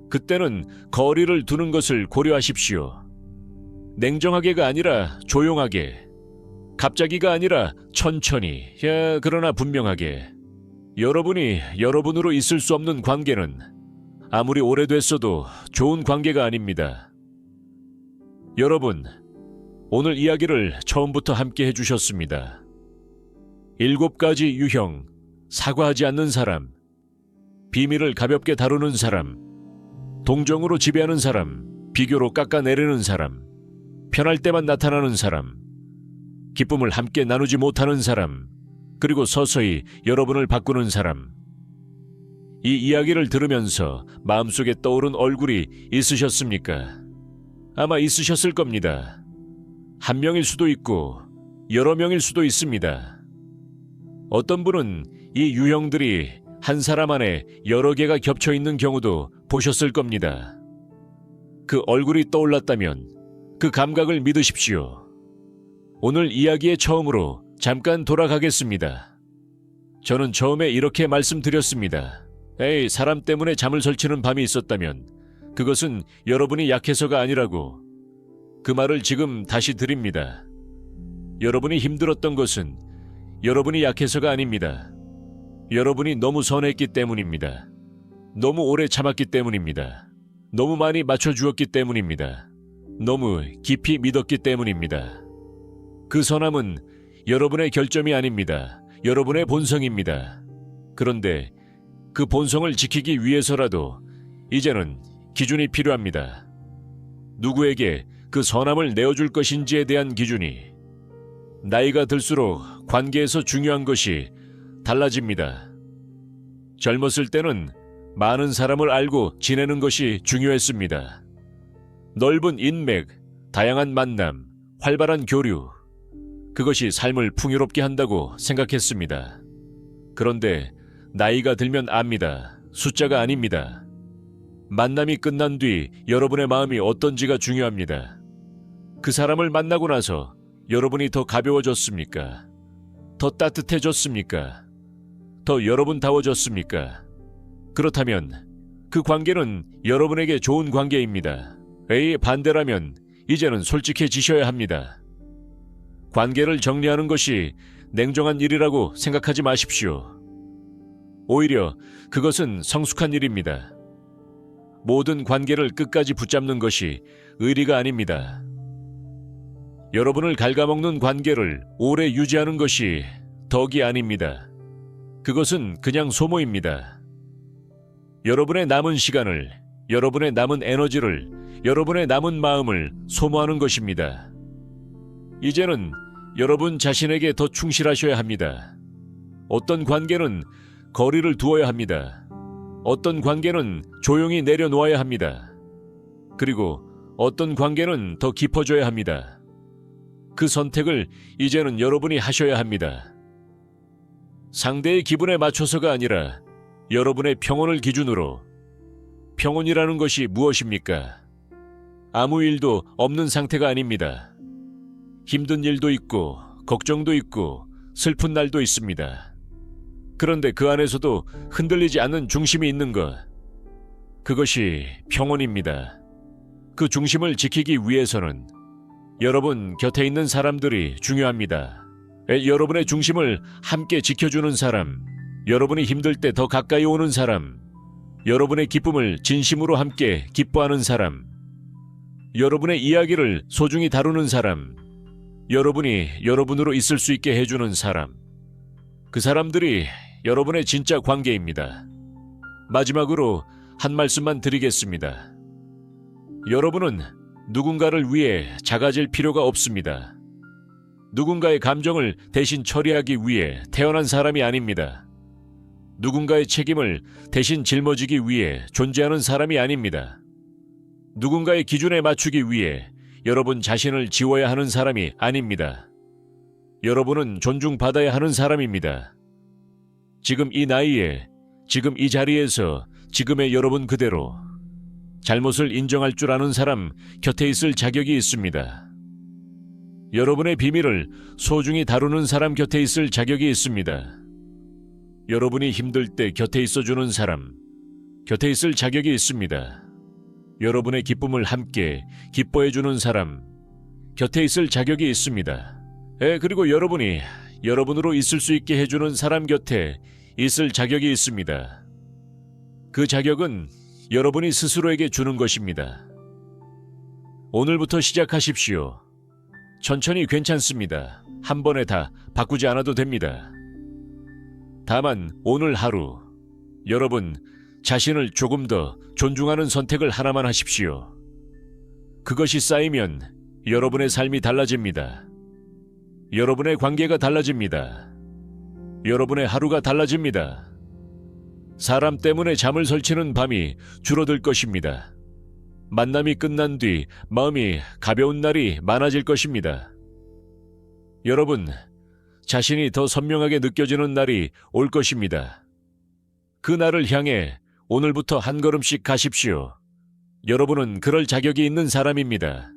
그때는 거리를 두는 것을 고려하십시오. 냉정하게가 아니라 조용하게, 갑자기가 아니라 천천히, 그러나 분명하게. 여러분이 여러분으로 있을 수 없는 관계는 아무리 오래됐어도 좋은 관계가 아닙니다. 여러분, 오늘 이야기를 처음부터 함께 해주셨습니다. 7가지 유형, 사과하지 않는 사람, 비밀을 가볍게 다루는 사람, 동정으로 지배하는 사람, 비교로 깎아내리는 사람, 편할 때만 나타나는 사람, 기쁨을 함께 나누지 못하는 사람, 그리고 서서히 여러분을 바꾸는 사람. 이 이야기를 들으면서 마음속에 떠오른 얼굴이 있으셨습니까? 아마 있으셨을 겁니다. 한 명일 수도 있고 여러 명일 수도 있습니다. 어떤 분은 이 유형들이 한 사람 안에 여러 개가 겹쳐 있는 경우도 보셨을 겁니다. 그 얼굴이 떠올랐다면 그 감각을 믿으십시오. 오늘 이야기의 처음으로 잠깐 돌아가겠습니다. 저는 처음에 이렇게 말씀드렸습니다. 에이, 사람 때문에 잠을 설치는 밤이 있었다면 그것은 여러분이 약해서가 아니라고. 그 말을 지금 다시 드립니다. 여러분이 힘들었던 것은 여러분이 약해서가 아닙니다. 여러분이 너무 선했기 때문입니다. 너무 오래 참았기 때문입니다. 너무 많이 맞춰주었기 때문입니다. 너무 깊이 믿었기 때문입니다. 그 선함은 여러분의 결점이 아닙니다. 여러분의 본성입니다. 그런데 그 본성을 지키기 위해서라도 이제는 기준이 필요합니다. 누구에게 그 선함을 내어줄 것인지에 대한 기준이. 나이가 들수록 관계에서 중요한 것이 달라집니다. 젊었을 때는 많은 사람을 알고 지내는 것이 중요했습니다. 넓은 인맥, 다양한 만남, 활발한 교류. 그것이 삶을 풍요롭게 한다고 생각했습니다. 그런데 나이가 들면 압니다. 숫자가 아닙니다. 만남이 끝난 뒤 여러분의 마음이 어떤지가 중요합니다. 그 사람을 만나고 나서 여러분이 더 가벼워졌습니까? 더 따뜻해졌습니까? 더 여러분다워졌습니까? 그렇다면 그 관계는 여러분에게 좋은 관계입니다. 에이, 반대라면 이제는 솔직해지셔야 합니다. 관계를 정리하는 것이 냉정한 일이라고 생각하지 마십시오. 오히려 그것은 성숙한 일입니다. 모든 관계를 끝까지 붙잡는 것이 의리가 아닙니다. 여러분을 갉아먹는 관계를 오래 유지하는 것이 덕이 아닙니다. 그것은 그냥 소모입니다. 여러분의 남은 시간을, 여러분의 남은 에너지를, 여러분의 남은 마음을 소모하는 것입니다. 이제는 여러분 자신에게 더 충실하셔야 합니다. 어떤 관계는 거리를 두어야 합니다. 어떤 관계는 조용히 내려놓아야 합니다. 그리고 어떤 관계는 더 깊어져야 합니다. 그 선택을 이제는 여러분이 하셔야 합니다. 상대의 기분에 맞춰서가 아니라 여러분의 평온을 기준으로. 평온이라는 것이 무엇입니까? 아무 일도 없는 상태가 아닙니다. 힘든 일도 있고 걱정도 있고 슬픈 날도 있습니다. 그런데 그 안에서도 흔들리지 않는 중심이 있는 것. 그것이 평온입니다. 그 중심을 지키기 위해서는 여러분 곁에 있는 사람들이 중요합니다. 여러분의 중심을 함께 지켜주는 사람, 여러분이 힘들 때 더 가까이 오는 사람, 여러분의 기쁨을 진심으로 함께 기뻐하는 사람, 여러분의 이야기를 소중히 다루는 사람, 여러분이 여러분으로 있을 수 있게 해주는 사람. 그 사람들이 여러분의 진짜 관계입니다. 마지막으로 한 말씀만 드리겠습니다. 여러분은 누군가를 위해 작아질 필요가 없습니다. 누군가의 감정을 대신 처리하기 위해 태어난 사람이 아닙니다. 누군가의 책임을 대신 짊어지기 위해 존재하는 사람이 아닙니다. 누군가의 기준에 맞추기 위해 여러분 자신을 지워야 하는 사람이 아닙니다. 여러분은 존중받아야 하는 사람입니다. 지금 이 나이에, 지금 이 자리에서, 지금의 여러분 그대로 잘못을 인정할 줄 아는 사람 곁에 있을 자격이 있습니다. 여러분의 비밀을 소중히 다루는 사람 곁에 있을 자격이 있습니다. 여러분이 힘들 때 곁에 있어주는 사람 곁에 있을 자격이 있습니다. 여러분의 기쁨을 함께 기뻐해주는 사람 곁에 있을 자격이 있습니다. 그리고 여러분이 여러분으로 있을 수 있게 해주는 사람 곁에 있을 자격이 있습니다. 그 자격은 여러분이 스스로에게 주는 것입니다. 오늘부터 시작하십시오. 천천히 괜찮습니다. 한 번에 다 바꾸지 않아도 됩니다. 다만 오늘 하루 여러분 자신을 조금 더 존중하는 선택을 하나만 하십시오. 그것이 쌓이면 여러분의 삶이 달라집니다. 여러분의 관계가 달라집니다. 여러분의 하루가 달라집니다. 사람 때문에 잠을 설치는 밤이 줄어들 것입니다. 만남이 끝난 뒤 마음이 가벼운 날이 많아질 것입니다. 여러분, 자신이 더 선명하게 느껴지는 날이 올 것입니다. 그 날을 향해 오늘부터 한 걸음씩 가십시오. 여러분은 그럴 자격이 있는 사람입니다.